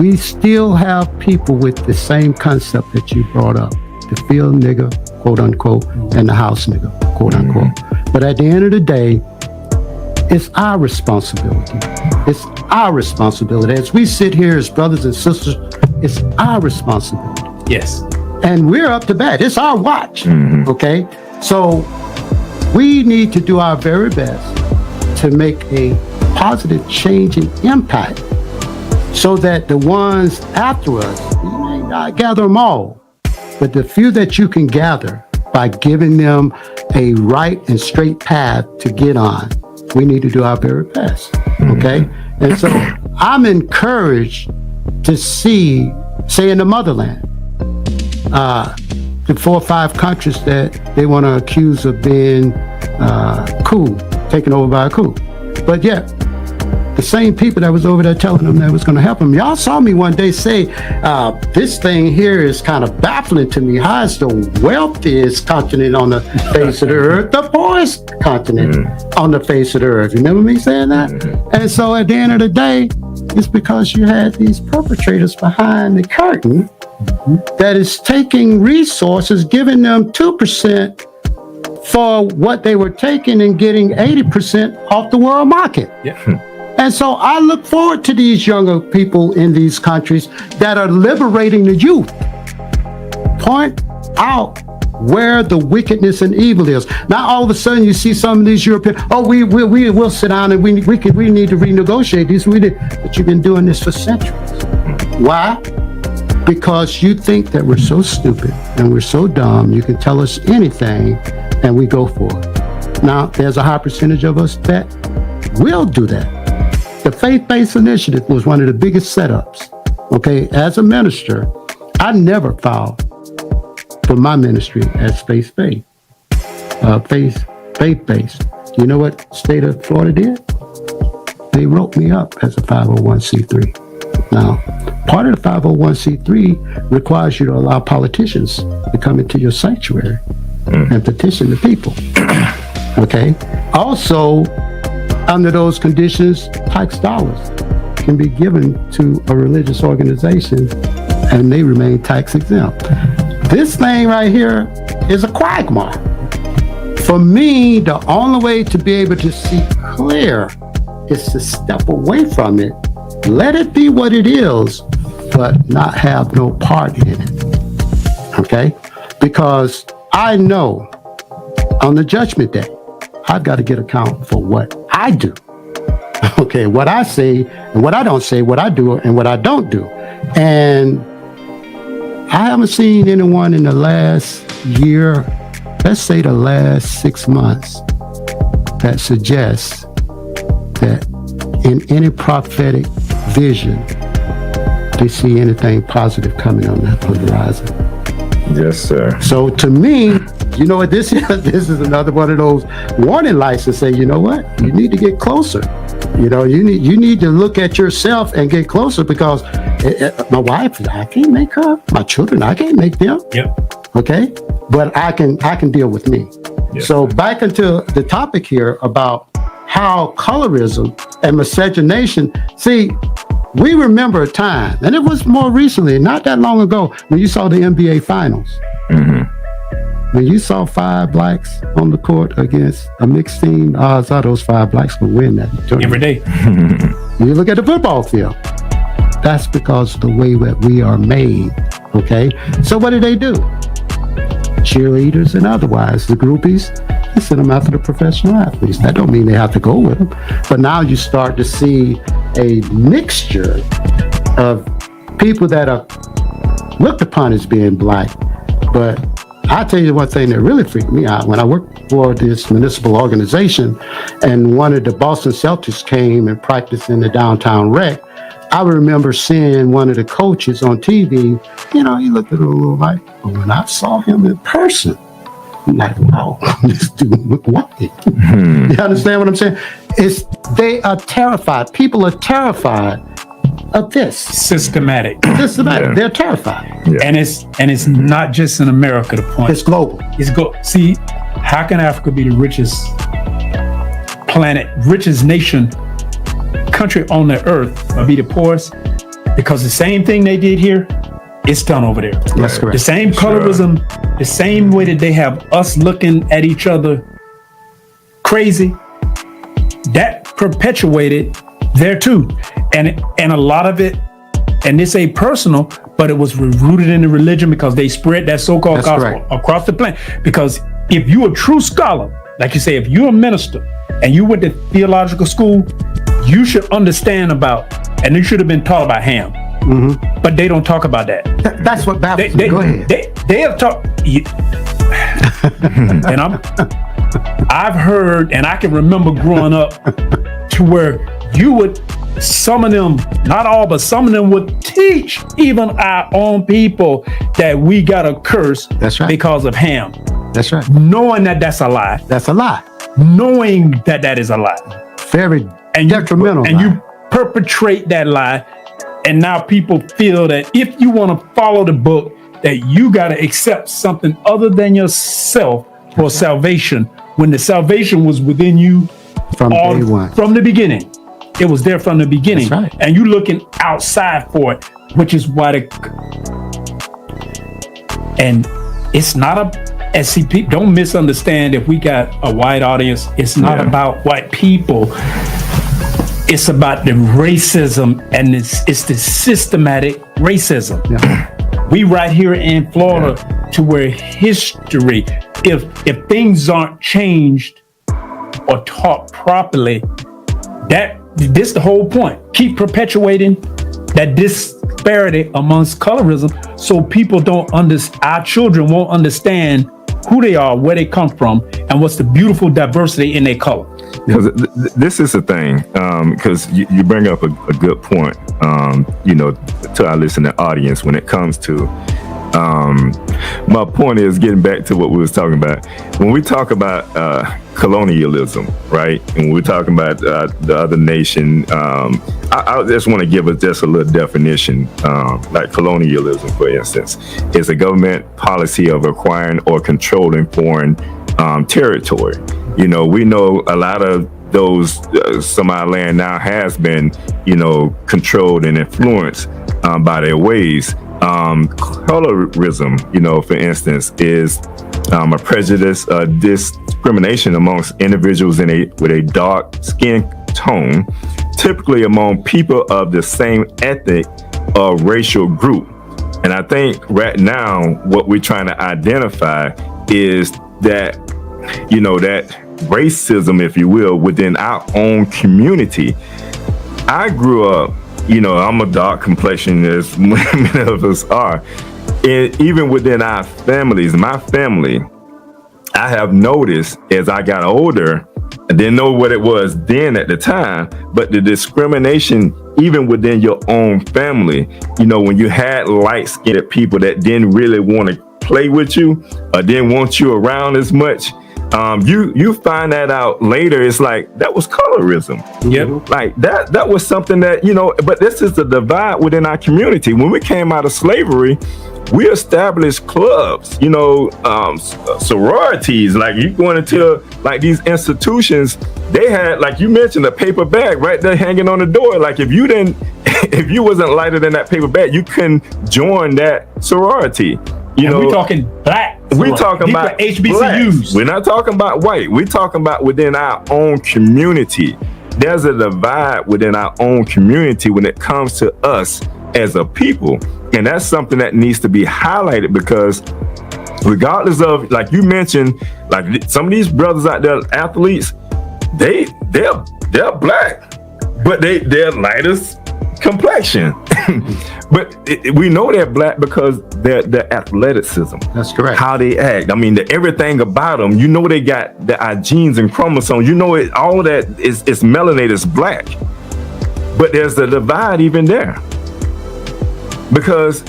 we still have people with the same concept that you brought up, the field nigger, quote unquote, and the house nigger, quote unquote. But at the end of the day, it's our responsibility. It's our responsibility. As we sit here as brothers and sisters, it's our responsibility. Yes. And we're up to bat. It's our watch. Okay? So we need to do our very best to make a positive change and impact so that the ones after us, you may not gather them all, but the few that you can gather by giving them a right and straight path to get on, we need to do our very best. Okay? And so I'm encouraged to see, say in the motherland, the 4 or 5 countries that they want to accuse of being coup, taken over by a coup. But yet, the same people that was over there telling them that was going to help them. Y'all saw me one day say, this thing here is kind of baffling to me. How is the wealthiest continent on the face of the earth the poorest continent on the face of the earth? You remember me saying that? And so at the end of the day, it's because you had these perpetrators behind the curtain that is taking resources, giving them 2% for what they were taking and getting 80% off the world market. Yeah. And so I look forward to these younger people in these countries that are liberating the youth. Point out where the wickedness and evil is. Now all of a sudden you see some of these European, we'll sit down and we need to renegotiate these. But you've been doing this for centuries. Why? Because you think that we're so stupid and we're so dumb, you can tell us anything and we go for it. Now, there's a high percentage of us that will do that. The Faith-Based Initiative was one of the biggest setups. Okay, as a minister, I never filed for my ministry as faith-based. Faith-based. You know what state of Florida did? They wrote me up as a 501c3. Now, part of the 501c3 requires you to allow politicians to come into your sanctuary and petition the people. Okay? Also, under those conditions, tax dollars can be given to a religious organization and they remain tax exempt. This thing right here is a quagmire. For me, the only way to be able to see clear is to step away from it. Let it be what it is, but not have no part in it. Okay? Because I know on the judgment day, I've got to get account for what I do. Okay, what I say and what I don't say, what I do and what I don't do. And I haven't seen anyone in the last year, let's say the last 6 months, that suggests that in any prophetic vision, they see anything positive coming on the horizon. Yes, sir. So to me, you know what this is? This is another one of those warning lights to say, you know what? You need to get closer. You know, you need to look at yourself and get closer because my wife, I can't make her. My children, I can't make them. Yep. Okay? But I can deal with me. Yes, So back into the topic here about how colorism and miscegenation, see, we remember a time, and it was more recently, not that long ago, when you saw the NBA Finals. When you saw 5 blacks on the court against a mixed team, odds are those 5 blacks will win that tournament. Every day. You look at the football field. That's because of the way that we are made, okay? So what do? Cheerleaders and otherwise, the groupies, they send them after the professional athletes. That don't mean they have to go with them. But now you start to see a mixture of people that are looked upon as being black. But I'll tell you one thing that really freaked me out. When I worked for this municipal organization and one of the Boston Celtics came and practiced in the downtown rec, I remember seeing one of the coaches on TV, he looked a little like, but when I saw him in person, I'm like, wow, this dude look white. You understand what I'm saying? They are terrified. People are terrified of this. Systematic. Yeah. They're terrified. Yeah. And it's not just in America, the point. It's global. See, how can Africa be the richest country on the earth, or be the poorest? Because the same thing they did here, it's done over there. That's correct. The same colorism, the same way that they have us looking at each other crazy, that perpetuated there too. And a lot of it, and this ain't personal, but it was rooted in the religion, because they spread that so-called gospel across the planet. Because if you're a true scholar, like you say, if you're a minister and you went to theological school, you should understand about, and you should have been taught about Ham. Mm-hmm. But they don't talk about that. That's what Baptists Go ahead. They have talked, and I've heard, and I can remember growing up to where some of them, not all, but some of them would teach even our own people that we got a curse. That's right. Because of Ham. That's right. Knowing that that's a lie. That's a lie. Knowing that that is a lie. Very detrimental. You perpetrate that lie. And now people feel that if you want to follow the book, that you got to accept something other than yourself for salvation, when the salvation was within you from day one. From the beginning. It was there from the beginning. That's right. And you looking outside for it, which is why and it's not don't misunderstand, if we got a white audience, it's not about white people. It's about the racism, and it's the systematic racism. Yeah. We right here in Florida, to where history, if things aren't changed or taught properly, this the whole point. Keep perpetuating that disparity amongst colorism, so people don't our children won't understand who they are, where they come from, and what's the beautiful diversity in their color. Because this is the thing, because you bring up a good point, to our listening audience when it comes to, my point is getting back to what we was talking about. When we talk about colonialism, right, and when we're talking about the other nation, I just want to give us just a little definition, like colonialism, for instance, is a government policy of acquiring or controlling foreign territory. We know a lot of those, some of our land now has been, controlled and influenced by their ways. Colorism, for instance, is a prejudice, discrimination amongst individuals with a dark skin tone, typically among people of the same ethnic or racial group. And I think right now what we're trying to identify is that, that racism, if you will, within our own community. I grew up, I'm a dark complexion, as many of us are. And even within our families, my family, I have noticed as I got older, I didn't know what it was then at the time, but the discrimination, even within your own family, when you had light-skinned people that didn't really want to play with you or didn't want you around as much, you find that out later. It's like, that was colorism. Yep. Like that was something that, but this is the divide within our community. When we came out of slavery, we established clubs, sororities. Like, you going into like these institutions, they had, like you mentioned, a paper bag right there hanging on the door. Like, if you wasn't lighter than that paper bag, you couldn't join that sorority. We're talking black. We're talking about HBCUs. Blacks. We're not talking about white. We're talking about within our own community. There's a divide within our own community when it comes to us as a people. And that's something that needs to be highlighted, because regardless of, like you mentioned, like some of these brothers out there, athletes, they're black, but they're lightest complexion. But we know they're black because their athleticism. That's correct. How they act. I mean, everything about them. They got our genes and chromosomes. All that is melanated is black. But there's a divide even there. Because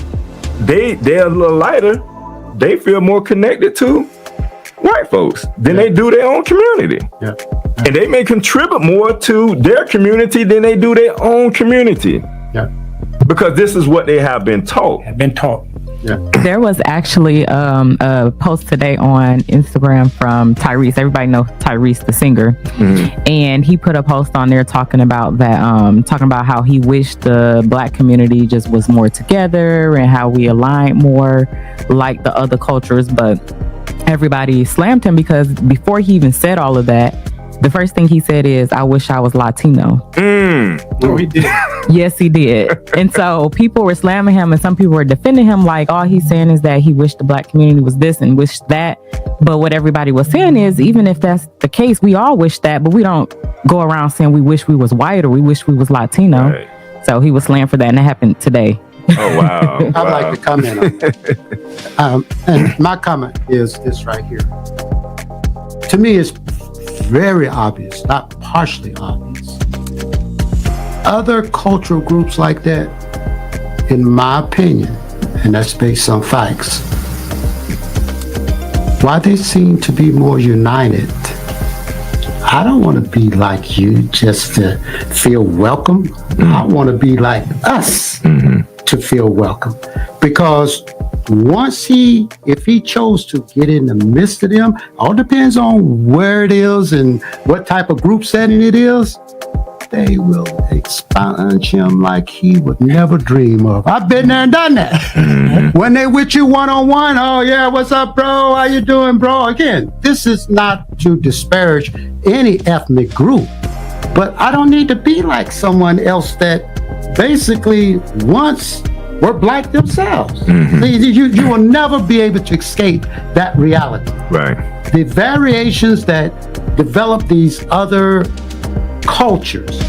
they're a little lighter, they feel more connected to white folks than they do their own community. Yeah. And they may contribute more to their community than they do their own community. Yeah. Because this is what they have been taught. Yeah. There was actually a post today on Instagram from Tyrese. Everybody knows Tyrese, the singer, and he put a post on there talking about that, talking about how he wished the Black community just was more together and how we aligned more like the other cultures. But everybody slammed him because before he even said all of that, the first thing he said is, "I wish I was Latino." Oh, he did. Yes, he did. And so people were slamming him and some people were defending him like all he's saying is that he wished the Black community was this and wished that. But what everybody was saying is, even if that's the case, we all wish that, but we don't go around saying we wish we was white or we wish we was Latino. Right. So he was slammed for that, and that happened today. Oh, wow. I'd like to comment on that. And my comment is this right here. To me, it's very obvious, not partially obvious. Other cultural groups like that, in my opinion, and that's based on facts, why they seem to be more united. I don't want to be like you just to feel welcome. I want to be like us to feel welcome. Because once if he chose to get in the midst of them, all depends on where it is and what type of group setting it is, they will expunge him like he would never dream of. I've been there and done that. When they with you one-on-one, oh yeah, what's up, bro? How you doing, bro? Again, this is not to disparage any ethnic group, but I don't need to be like someone else that basically once were Black themselves. You will never be able to escape that reality. Right. The variations that develop these other cultures,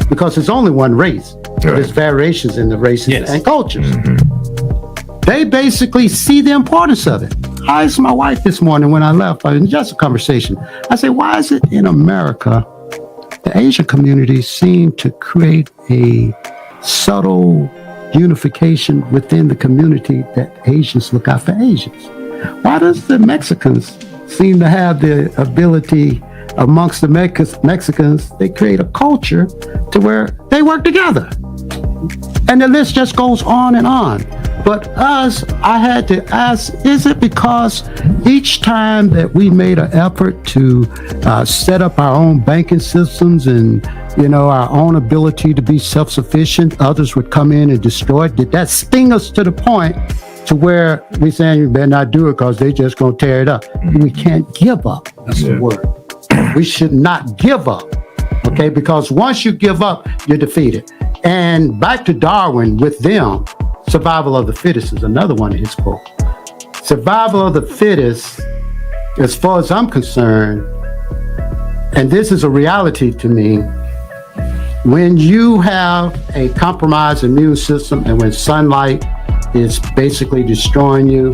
because there's only one race. Right. There's variations in the races and cultures. They basically see the importance of it. I asked my wife this morning when I left, in just a conversation, I said, why is it in America the Asian communities seem to create a subtle unification within the community that Asians look out for Asians? Why does the Mexicans seem to have the ability amongst the Mexicans, they create a culture to where they work together? And the list just goes on and on. But us, I had to ask, is it because each time that we made an effort to set up our own banking systems and, our own ability to be self-sufficient, others would come in and destroy it? Did that sting us to the point to where we saying you better not do it because they just gonna tear it up? We can't give up. That's the word. We should not give up, okay? Because once you give up, you're defeated. And back to Darwin with them, survival of the fittest is another one of his quotes. Survival of the fittest, as far as I'm concerned, and this is a reality to me, when you have a compromised immune system and when sunlight is basically destroying you,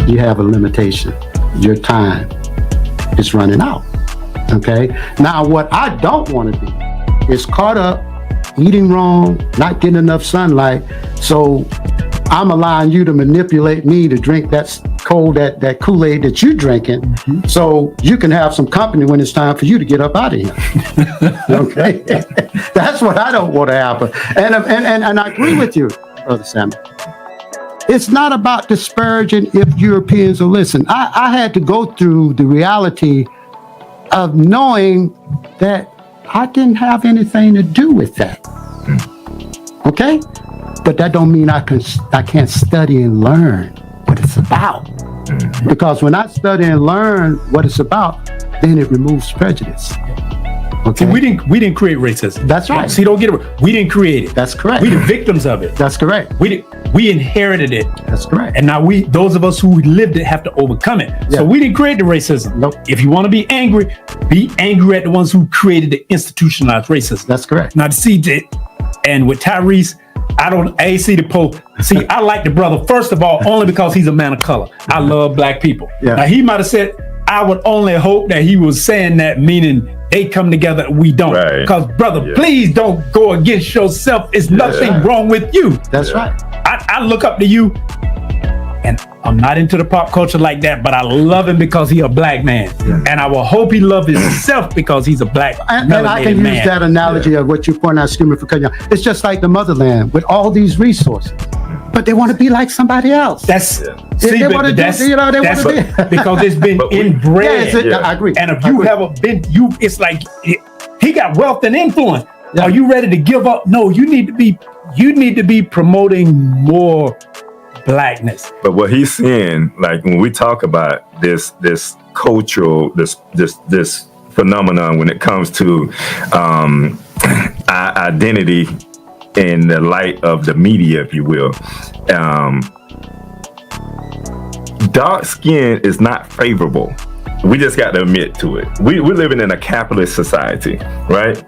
you have a limitation. Your time is running out. Okay. Now, what I don't want to be is caught up eating wrong, not getting enough sunlight. So I'm allowing you to manipulate me to drink that Kool-Aid that you're drinking, so you can have some company when it's time for you to get up out of here. Okay. That's what I don't want to happen. And I agree with you, Brother Samuel. It's not about disparaging if Europeans will listen. I had to go through the reality of knowing that I didn't have anything to do with that. Okay? But that don't mean I can't study and learn what it's about. Because when I study and learn what it's about, then it removes prejudice. Okay. See, we didn't create racism. That's right. See, don't get it. We didn't create it. That's correct. We the victims of it. That's correct. We inherited it. That's correct. And now those of us who lived it, have to overcome it. Yeah. So we didn't create the racism. Nope. If you want to be angry at the ones who created the institutionalized racism. That's correct. Now to see that, and with Tyrese, I ain't see the post. See, I like the brother, first of all, only because he's a man of color. I love Black people. Yeah. Now he might have said, I would only hope that he was saying that meaning they come together, we don't. Right. Because brother, Yeah. please don't go against yourself. It's nothing wrong with you. That's right. I look up to you, and I'm not into the pop culture like that, but I love him because he's a black man. And I will hope he loves himself because he's a black And I can man. use that analogy of what you point out, excuse me for cutting you off. It's just like the motherland with all these resources, but they want to be like somebody else. That's They wanna do- that's, you know, they that's wanna be- because it's been But we- inbred. I agree. And if I you agree. haven't been, it's like he got wealth and influence. Yeah. Are you ready to give up? No, you need to be promoting more blackness. But what he's saying, like when we talk about this cultural, this phenomenon when it comes to our identity in the light of the media, if you will, dark skin is not favorable. We just got to admit to it. We're living in a capitalist society, right?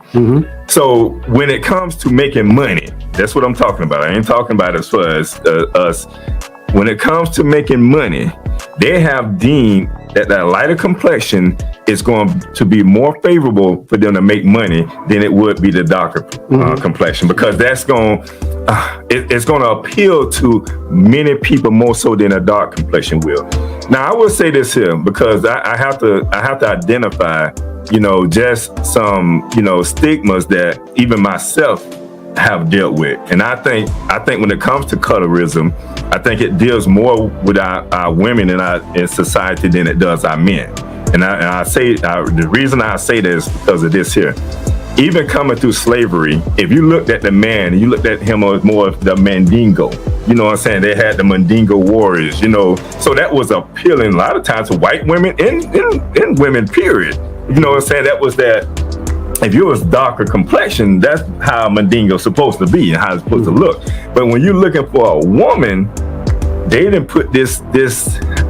So when it comes to making money, that's what I'm talking about. I ain't talking about as far as us. When it comes to making money, they have deemed that lighter complexion is going to be more favorable for them to make money than it would be the darker complexion, because that's going it's going to appeal to many people more so than a dark complexion will. Now, I will say this here because I have to identify, just some, stigmas that even myself have dealt with. And I think when it comes to colorism, I think it deals more with our women in society than it does our men. And I say the reason I say this is because of this here. Even coming through slavery, if you looked at the man, you looked at him as more of the Mandingo. You know what I'm saying? They had the Mandingo warriors, So that was appealing a lot of times to white women and women, period. You know what I'm saying? That was that. If you was darker complexion, that's how Mandingo's supposed to be and how it's supposed to look. But when you're looking for a woman, they didn't put this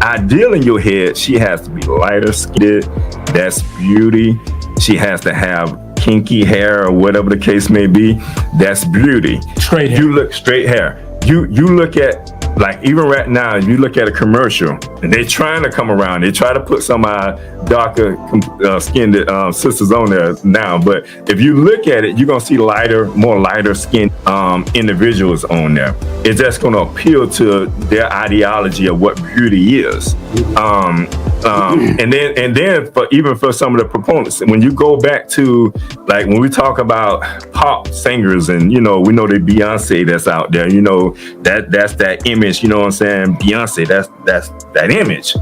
ideal in your head. She has to be lighter skinned. That's beauty. She has to have kinky hair or whatever the case may be. That's beauty. Straight hair. You look straight hair. You look at, like, even right now, if you look at a commercial and they're trying to come around, they try to put some darker skinned sisters on there now. But if you look at it, you're going to see more lighter skinned individuals on there. It's just going to appeal to their ideology of what beauty is. And then for some of the proponents, when you go back to, like, when we talk about pop singers and, we know the Beyonce that's out there, that's that image, you know what I'm saying? Beyonce, that's that image.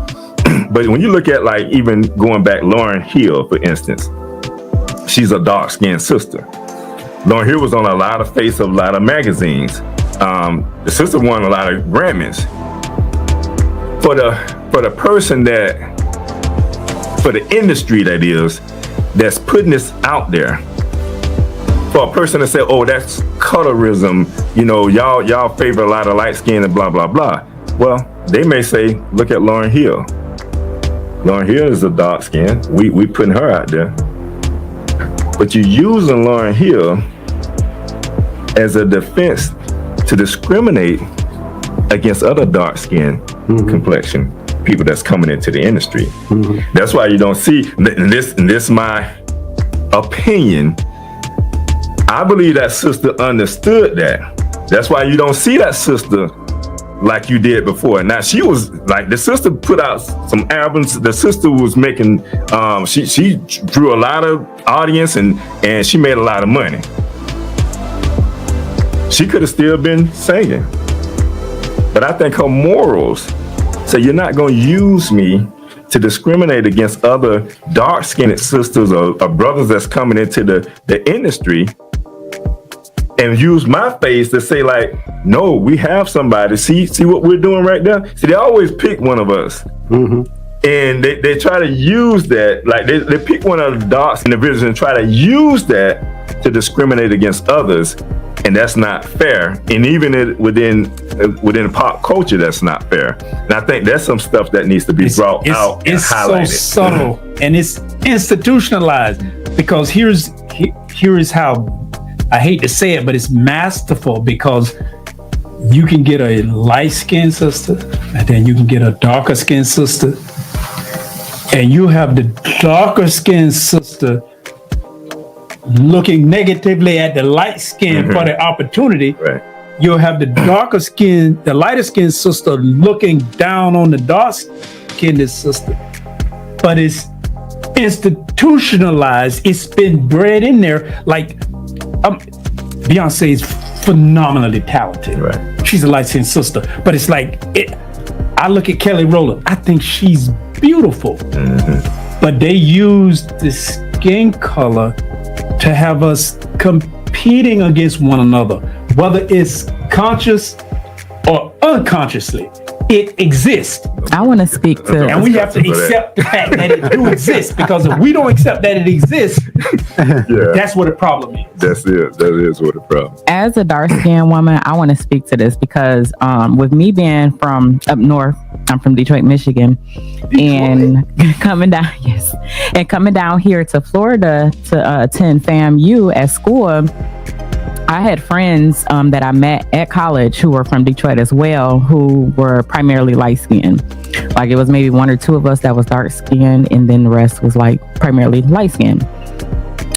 But when you look at, like, even going back, Lauryn Hill, for instance, she's a dark-skinned sister. Lauryn Hill was on a lot of face of a lot of magazines. The sister won a lot of Grammys. For the person for the industry that is, that's putting this out there, for a person to say, oh, that's colorism, y'all favor a lot of light skin and blah, blah, blah. Well, they may say, look at Lauryn Hill. Lauryn Hill is a dark skin. We putting her out there. But you're using Lauryn Hill as a defense to discriminate against other dark skin complexion people that's coming into the industry. That's why you don't see, and this my opinion, I believe that sister understood that. That's why you don't see that sister like you did before. Now, she was like, the sister put out some albums. The sister was making, she drew a lot of audience and she made a lot of money. She could have still been singing. But I think her morals say, you're not going to use me to discriminate against other dark-skinned sisters or brothers that's coming into the industry, and use my face to say, like, no, we have somebody. See what we're doing right now? See, they always pick one of us. And they try to use that, like they pick one of the dark individuals and try to use that to discriminate against others. And that's not fair. And even within pop culture, that's not fair. And I think that's some stuff that needs to be brought out and highlighted. It's so subtle and it's institutionalized, because here is how, I hate to say it, but it's masterful, because you can get a light-skinned sister and then you can get a darker-skinned sister, and you have the darker-skinned sister looking negatively at the light skin for the opportunity. Right. You'll have the the lighter skinned sister looking down on the dark skinned sister. But it's institutionalized. It's been bred in there. Like Beyonce is phenomenally talented. Right. She's a light skinned sister. But it's like I look at Kelly Rowland. I think she's beautiful. But they use the skin color to have us competing against one another, whether it's conscious or unconsciously. It exists. I want to speak to, and we have to accept the fact that it do exist, because if we don't accept that it exists, that's what the problem is. That's it. That is what the problem is. As a dark-skinned woman, I want to speak to this because with me being from up north, I'm from Detroit, Michigan, and coming down here to Florida to attend FAMU at school, I had friends that I met at college who were from Detroit as well, who were primarily light-skinned. Like it was maybe one or two of us that was dark-skinned, and then the rest was like primarily light-skinned.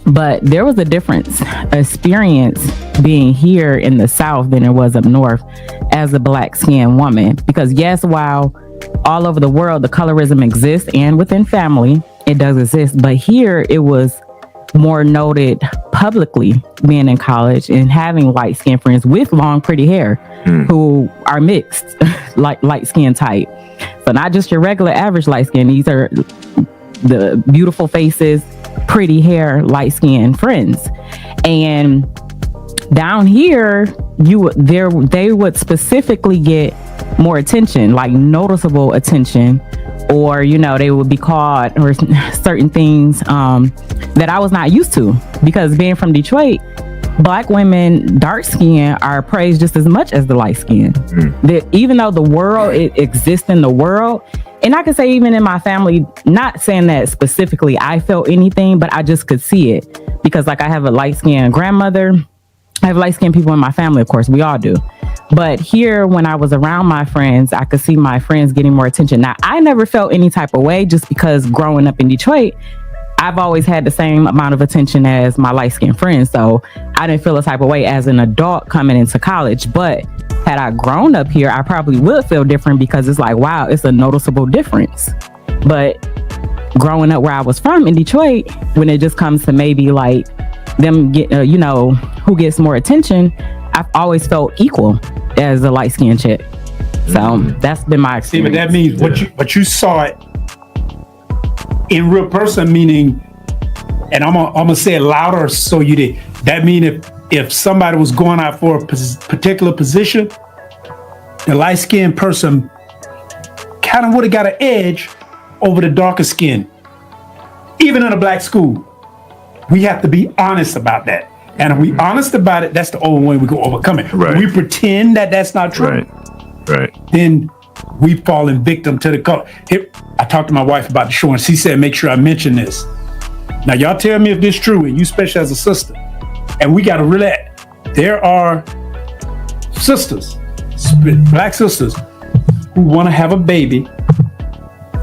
But there was a difference experience being here in the South than it was up north as a black-skinned woman. Because yes, while all over the world the colorism exists and within family it does exist, but here it was more noted publicly being in college and having light skinned friends with long pretty hair who are mixed like light skin type. So not just your regular average light skin, these are the beautiful faces, pretty hair, light skinned friends. And down here they would specifically get more attention, like noticeable attention, or they would be called or certain things that I was not used to, because being from Detroit, black women dark skin are praised just as much as the light skin. That even though the world it exists in the world, and I could say even in my family, not saying that specifically I felt anything, but I just could see it, because like I have a light skinned grandmother, I have light skinned people in my family, of course, we all do. But here, when I was around my friends, I could see my friends getting more attention. Now, I never felt any type of way, just because growing up in Detroit, I've always had the same amount of attention as my light-skinned friends. So I didn't feel a type of way as an adult coming into college. But had I grown up here, I probably would feel different, because it's like, wow, it's a noticeable difference. But growing up where I was from in Detroit, when it just comes to maybe like them get, who gets more attention, I've always felt equal as a light-skinned chick. So that's been my experience. See, but that means what you saw it in real person, meaning, and I'm gonna say it louder so you did. That mean if somebody was going out for a particular position, the light-skinned person kind of would have got an edge over the darker skin. Even in a black school, we have to be honest about that. And if we honest about it, that's the only way we can overcome it. Right. When we pretend that that's not true, right, then we falling victim to the color. Here, I talked to my wife about the show, and she said, make sure I mention this. Now, y'all tell me if this is true, and you especially as a sister. And we got to really, there are sisters, black sisters, who want to have a baby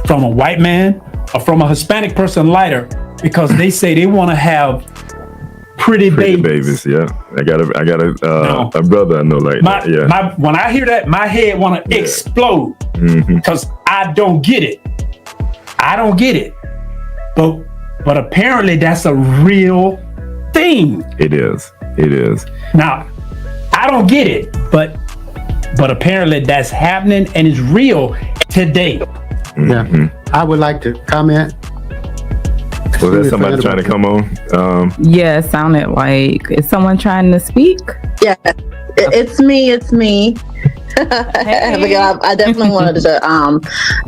from a white man or from a Hispanic person lighter, because they say they want to have pretty babies. Yeah, I got a brother I know like that. Yeah. When I hear that, my head want to explode, because I don't get it. But apparently that's a real thing. It is. Now, I don't get it, but apparently that's happening and it's real today. Yeah, I would like to comment. Was that somebody trying to come on? Yeah, it sounded like, is someone trying to speak? Yeah, it's me. Hey. I definitely wanted to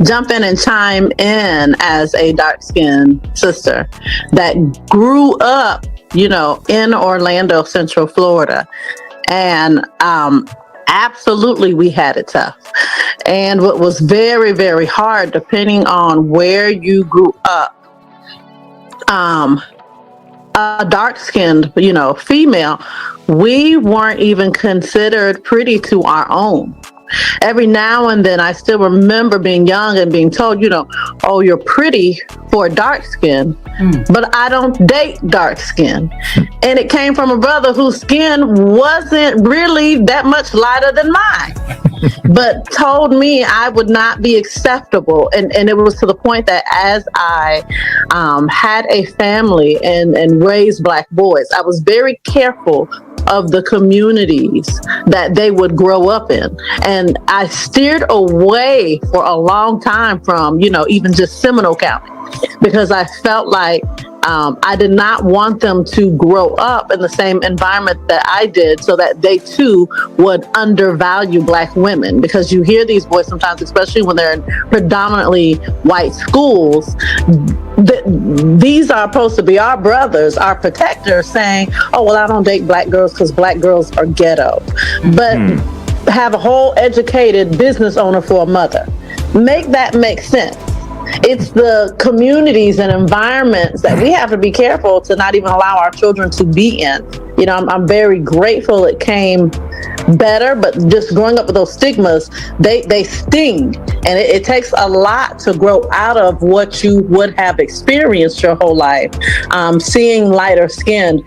jump in and chime in as a dark-skinned sister that grew up, in Orlando, Central Florida. And absolutely, we had it tough. And what was very, very hard, depending on where you grew up, a dark-skinned, female, we weren't even considered pretty to our own. Every now and then I still remember being young and being told, oh, you're pretty for dark skin, but I don't date dark skin. And it came from a brother whose skin wasn't really that much lighter than mine, but told me I would not be acceptable. And it was to the point that as I had a family and raised Black boys, I was very careful of the communities that they would grow up in. And I steered away for a long time from, even just Seminole County, because I felt like I did not want them to grow up in the same environment that I did, so that they too would undervalue Black women. Because you hear these boys sometimes, especially when they're in predominantly white schools, these are supposed to be our brothers, our protectors, saying, oh, well, I don't date Black girls because Black girls are ghetto. But have a whole educated business owner for a mother. Make that make sense. It's the communities and environments that we have to be careful to not even allow our children to be in. I'm very grateful it came better, but just growing up with those stigmas, they sting. And it takes a lot to grow out of what you would have experienced your whole life. Seeing lighter skinned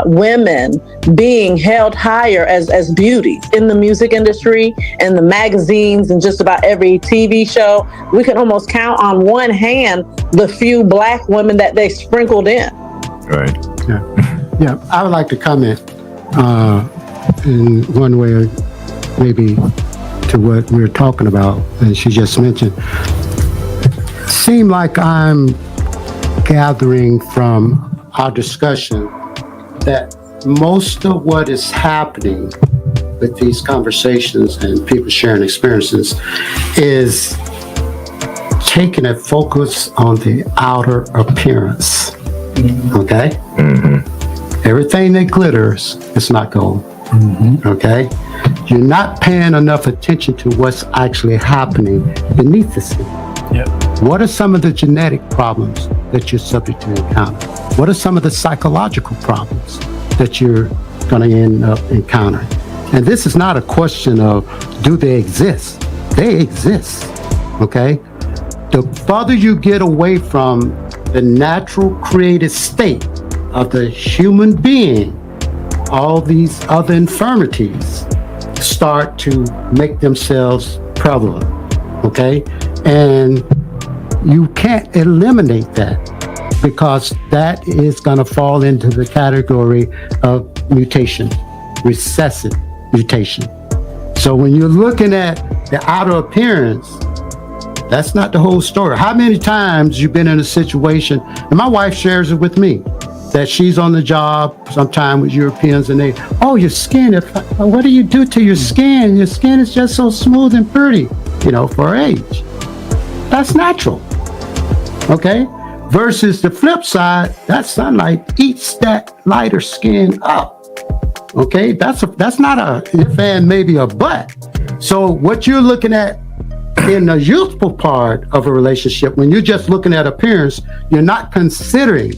women being held higher as beauties in the music industry, in the magazines, and just about every TV show. We can almost count on one hand the few Black women that they sprinkled in. Right. Yeah, I would like to comment in one way, maybe to what we're talking about, and she just mentioned. Seem like I'm gathering from our discussion that most of what is happening with these conversations and people sharing experiences is taking a focus on the outer appearance. Okay? Mm-hmm. Everything that glitters is not gold. Mm-hmm. Okay? You're not paying enough attention to what's actually happening beneath the skin. Yep. What are some of the genetic problems that you're subject to encounter? What are some of the psychological problems that you're going to end up encountering? And this is not a question of do they exist? They exist. Okay? The farther you get away from the natural created state of the human being, all these other infirmities start to make themselves prevalent, okay? And you can't eliminate that because that is gonna fall into the category of mutation, recessive mutation. So when you're looking at the outer appearance, that's not the whole story. How many times you've been in a situation, and my wife shares it with me, that she's on the job sometime with Europeans and they, oh, your skin, what do you do to your skin? Your skin is just so smooth and pretty, for her age. That's natural, okay? Versus the flip side, that sunlight eats that lighter skin up, okay? That's not a if and maybe a but. So what you're looking at in the youthful part of a relationship, when you're just looking at appearance, you're not considering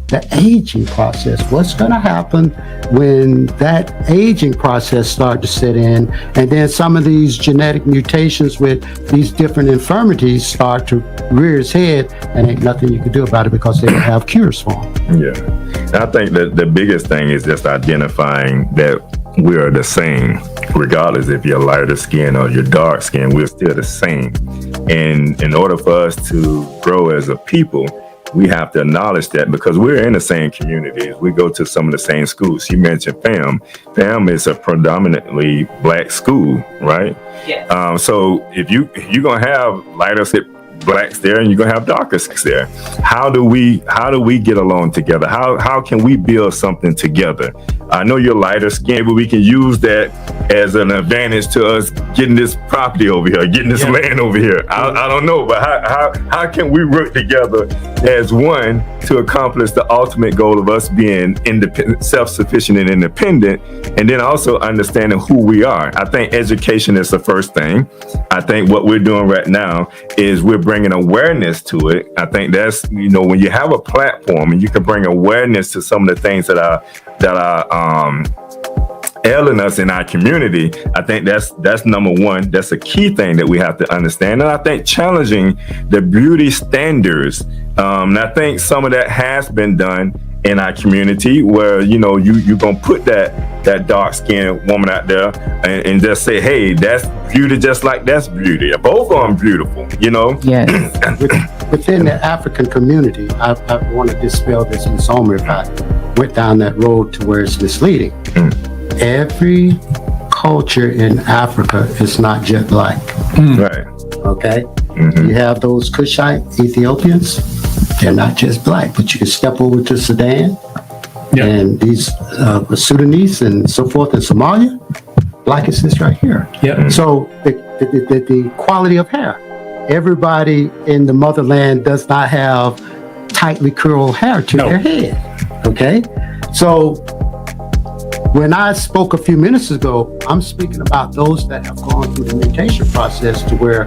the aging process. What's going to happen when that aging process starts to set in, and then some of these genetic mutations with these different infirmities start to rear its head, and ain't nothing you can do about it because they don't have cures for them. Yeah. And I think that the biggest thing is just identifying that we are the same, regardless if you're lighter skin or you're dark skin, we're still the same. And in order for us to grow as a people, we have to acknowledge that because we're in the same communities. We go to some of the same schools. You mentioned FAM. FAM is a predominantly Black school, right? Yes. So if you're going to have lighter skin Blacks there and you're gonna have darker skins there. How do we get along together? How can we build something together? I know you're lighter skinned, but we can use that as an advantage to us getting this property over here, getting this land over here. I don't know, but how can we work together as one to accomplish the ultimate goal of us being independent, self-sufficient and independent, and then also understanding who we are? I think education is the first thing. I think what we're doing right now is we're bringing awareness to it. I think that's, when you have a platform and you can bring awareness to some of the things that are ailing us in our community. I think that's number one. That's a key thing that we have to understand. And I think challenging the beauty standards. And I think some of that has been done in our community, where you're gonna put that dark skinned woman out there and just say, hey, that's beauty, just like that's beauty. Both of them beautiful, Yes. Within the African community, I want to dispel this misnomer if I went down that road to where it's misleading. Every culture in Africa is not jet black. Right. Okay? You have those Kushite Ethiopians, they're not just black, but you can step over to Sudan and these Sudanese and so forth in Somalia, black is this right here. So the quality of hair. Everybody in the motherland does not have tightly curled hair to their head. Okay? So when I spoke a few minutes ago, I'm speaking about those that have gone through the mutation process to where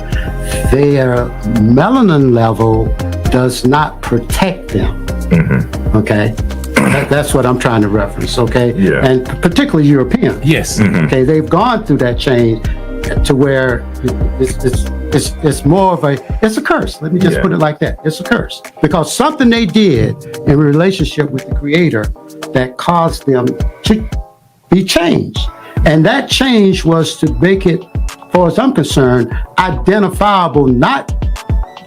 their melanin level does not protect them. Okay? That's what I'm trying to reference, okay? Yeah. And particularly Europeans. Yes. Okay, they've gone through that change to where it's more of it's a curse. Let me just put it like that. It's a curse. Because something they did in relationship with the Creator that caused them to be changed. And that change was to make it, as far as I'm concerned, identifiable, not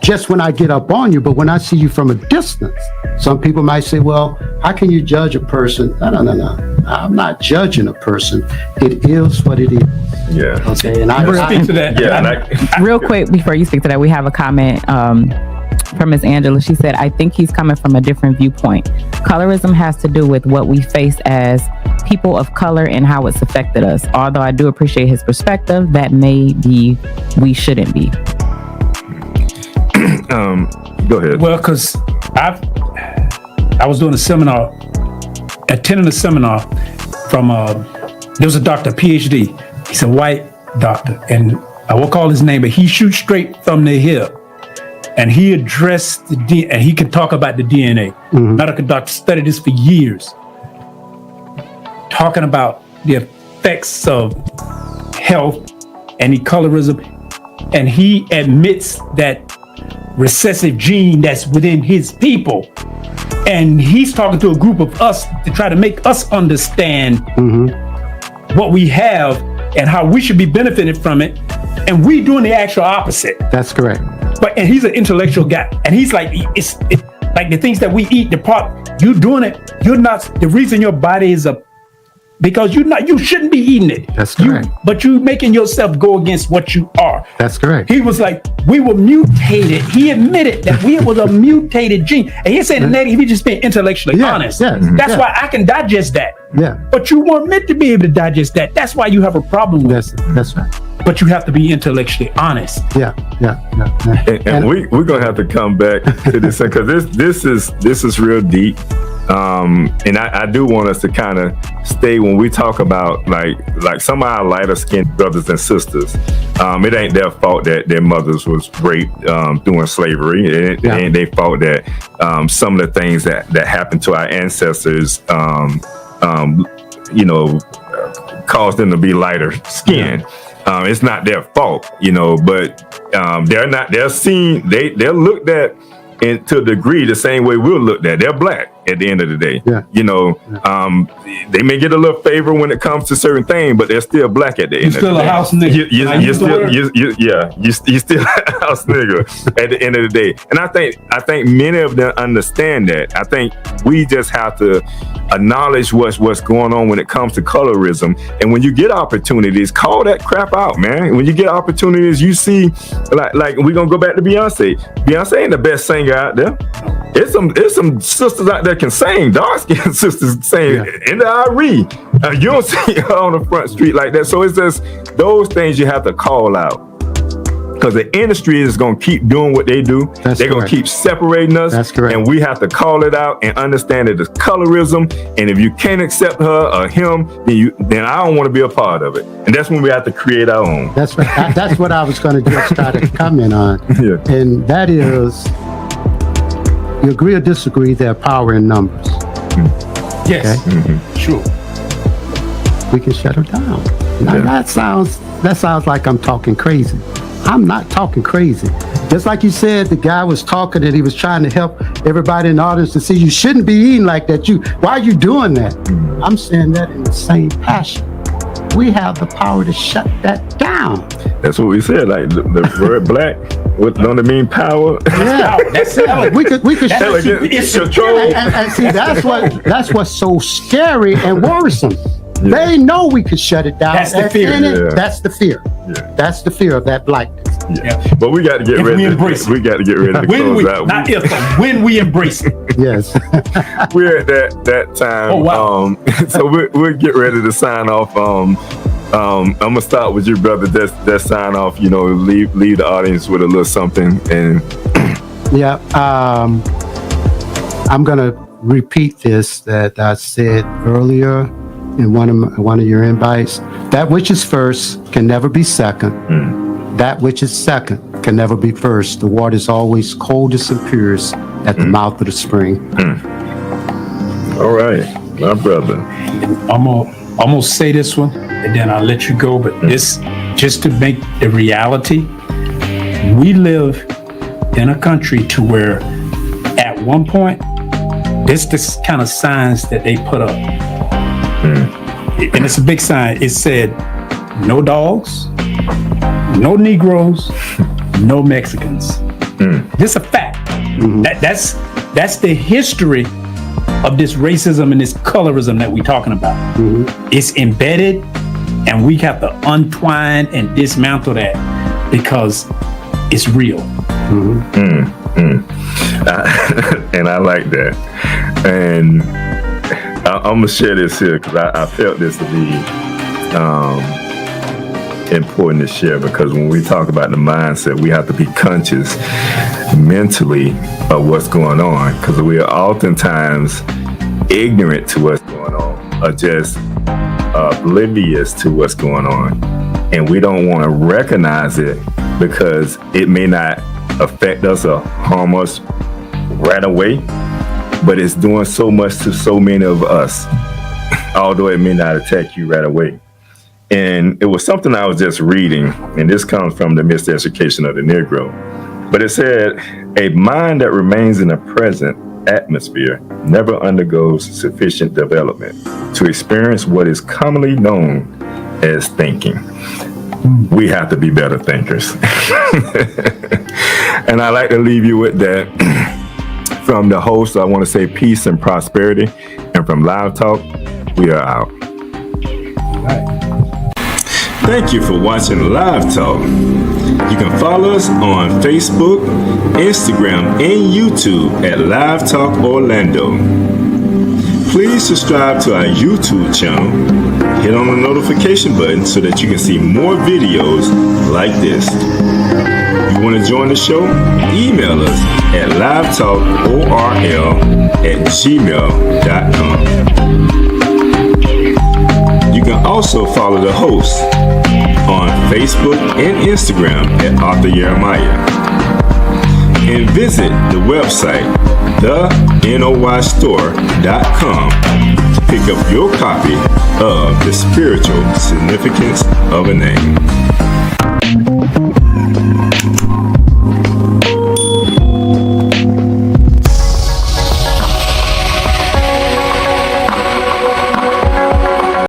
just when I get up on you, but when I see you from a distance. Some people might say, well, how can you judge a person? No. I'm not judging a person. It is what it is. Yeah. Okay. And I speak to that. Yeah. Real quick before you speak to that, we have a comment from Ms. Angela. She said, I think he's coming from a different viewpoint. Colorism has to do with what we face as people of color and how it's affected us. Although I do appreciate his perspective, that may be we shouldn't be. Go ahead. Well, because I was doing a seminar, attending a seminar from there was a doctor, PhD. He's a white doctor, and I won't call his name, but he shoots straight from the hip, and he addressed and he can talk about the DNA. Medical doctor studied this for years, talking about the effects of health and colorism, and he admits that recessive gene that's within his people, and he's talking to a group of us to try to make us understand what we have and how we should be benefited from it, and we doing the actual opposite. That's correct. And he's an intellectual guy, and he's like, it's like the things that we eat, you doing it, you're not the reason your body is because you shouldn't be eating it. That's correct. But you making yourself go against what you are. That's correct. He was like, we were mutated. He admitted that we was a mutated gene. And he said the negative, he just being intellectually honest. That's why I can digest that. Yeah. But you weren't meant to be able to digest that. That's why you have a problem with it. That's right. But you have to be intellectually honest. Yeah. And we're gonna have to come back to this because this is real deep. And I do want us to kind of stay when we talk about like some of our lighter skinned brothers and sisters. It ain't their fault that their mothers was raped during slavery. It ain't their fault that some of the things that happened to our ancestors, caused them to be lighter skinned. It's not their fault, but they're looked at to a degree the same way we're looked at. They're black at the end of the day. They may get a little favor when it comes to certain things, but they're still black at the end of the day. You're still a house nigga. You're still a house nigga at the end of the day. And I think many of them understand that. I think we just have to acknowledge what's going on when it comes to colorism. And when you get opportunities, call that crap out, man. When you get opportunities, you see, like we're gonna go back to Beyonce. Beyonce ain't the best singer out there. It's some sisters out there can sing, dark skinned sisters sing in the L.I.V.E. You don't see her on the front street like that. So it's just those things you have to call out. Because the industry is going to keep doing what they do. They're going to keep separating us. That's correct. And we have to call it out and understand that it's colorism. And if you can't accept her or him, then I don't want to be a part of it. And that's when we have to create our own. That's what I was going to just try to comment on. Yeah. And that is, you agree or disagree, there are power in numbers. Yes, Mm-hmm. sure. we can shut her down. Now, that sounds like I'm talking crazy. I'm not talking crazy. Just like you said, the guy was talking and he was trying to help everybody in the audience to see you shouldn't be eating like that. Why are you doing that? I'm saying that in the same passion. We have the power to shut that down. That's what we said. Like the word black, don't it mean power? Yeah, That's it. we could shut it. It's control. And see, that's what's so scary and worrisome. Yeah. They know we could shut it down. That's the fear. That's the fear. Yeah. That's the fear of that blackness. Yeah. But we got to get If ready. we embrace it. We got to get ready to when close we, out. not if, but when we embrace it. Yes. We're at that time. Oh, wow. So we'll get ready to sign off. I'm gonna start with you, brother. That sign off. You know, leave the audience with a little something. And Yeah. I'm gonna repeat this that I said earlier in one of your invites. That which is first can never be second. That which is second can never be first. The water is always coldest and purest at the mouth of the spring. all right, my brother. I'm gonna say this one, and then I'll let you go. But this, just to make the reality, we live in a country to where, at one point, this kind of signs that they put up, and it's a big sign. It said, "No dogs, no Negroes, no Mexicans." This a fact. That's the history of this racism and this colorism that we're talking about. It's embedded, and we have to untwine and dismantle that because it's real. And I like that. And I'm gonna share this here because I felt this to be important to share, because when we talk about the mindset, we have to be conscious mentally of what's going on, because we are oftentimes ignorant to what's going on or just oblivious to what's going on, and we don't want to recognize it because it may not affect us or harm us right away, but it's doing so much to so many of us, although it may not attack you right away. And it was something I was just reading, and this comes from the Miseducation of the Negro. But it said, a mind that remains in the present atmosphere never undergoes sufficient development to experience what is commonly known as thinking. We have to be better thinkers. And I like to leave you with that. From the host, I want to say peace and prosperity. And from Live Talk, we are out. Thank you for watching Live Talk. You can follow us on Facebook, Instagram, and YouTube at Live Talk Orlando. Please subscribe to our YouTube channel. Hit on the notification button so that you can see more videos like this. You want to join the show? Email us at livetalkorl@gmail.com. You can also follow the host on Facebook and Instagram at Arthur Jeremiah. And visit the website, thenoystore.com, to pick up your copy of The Spiritual Significance of a Name.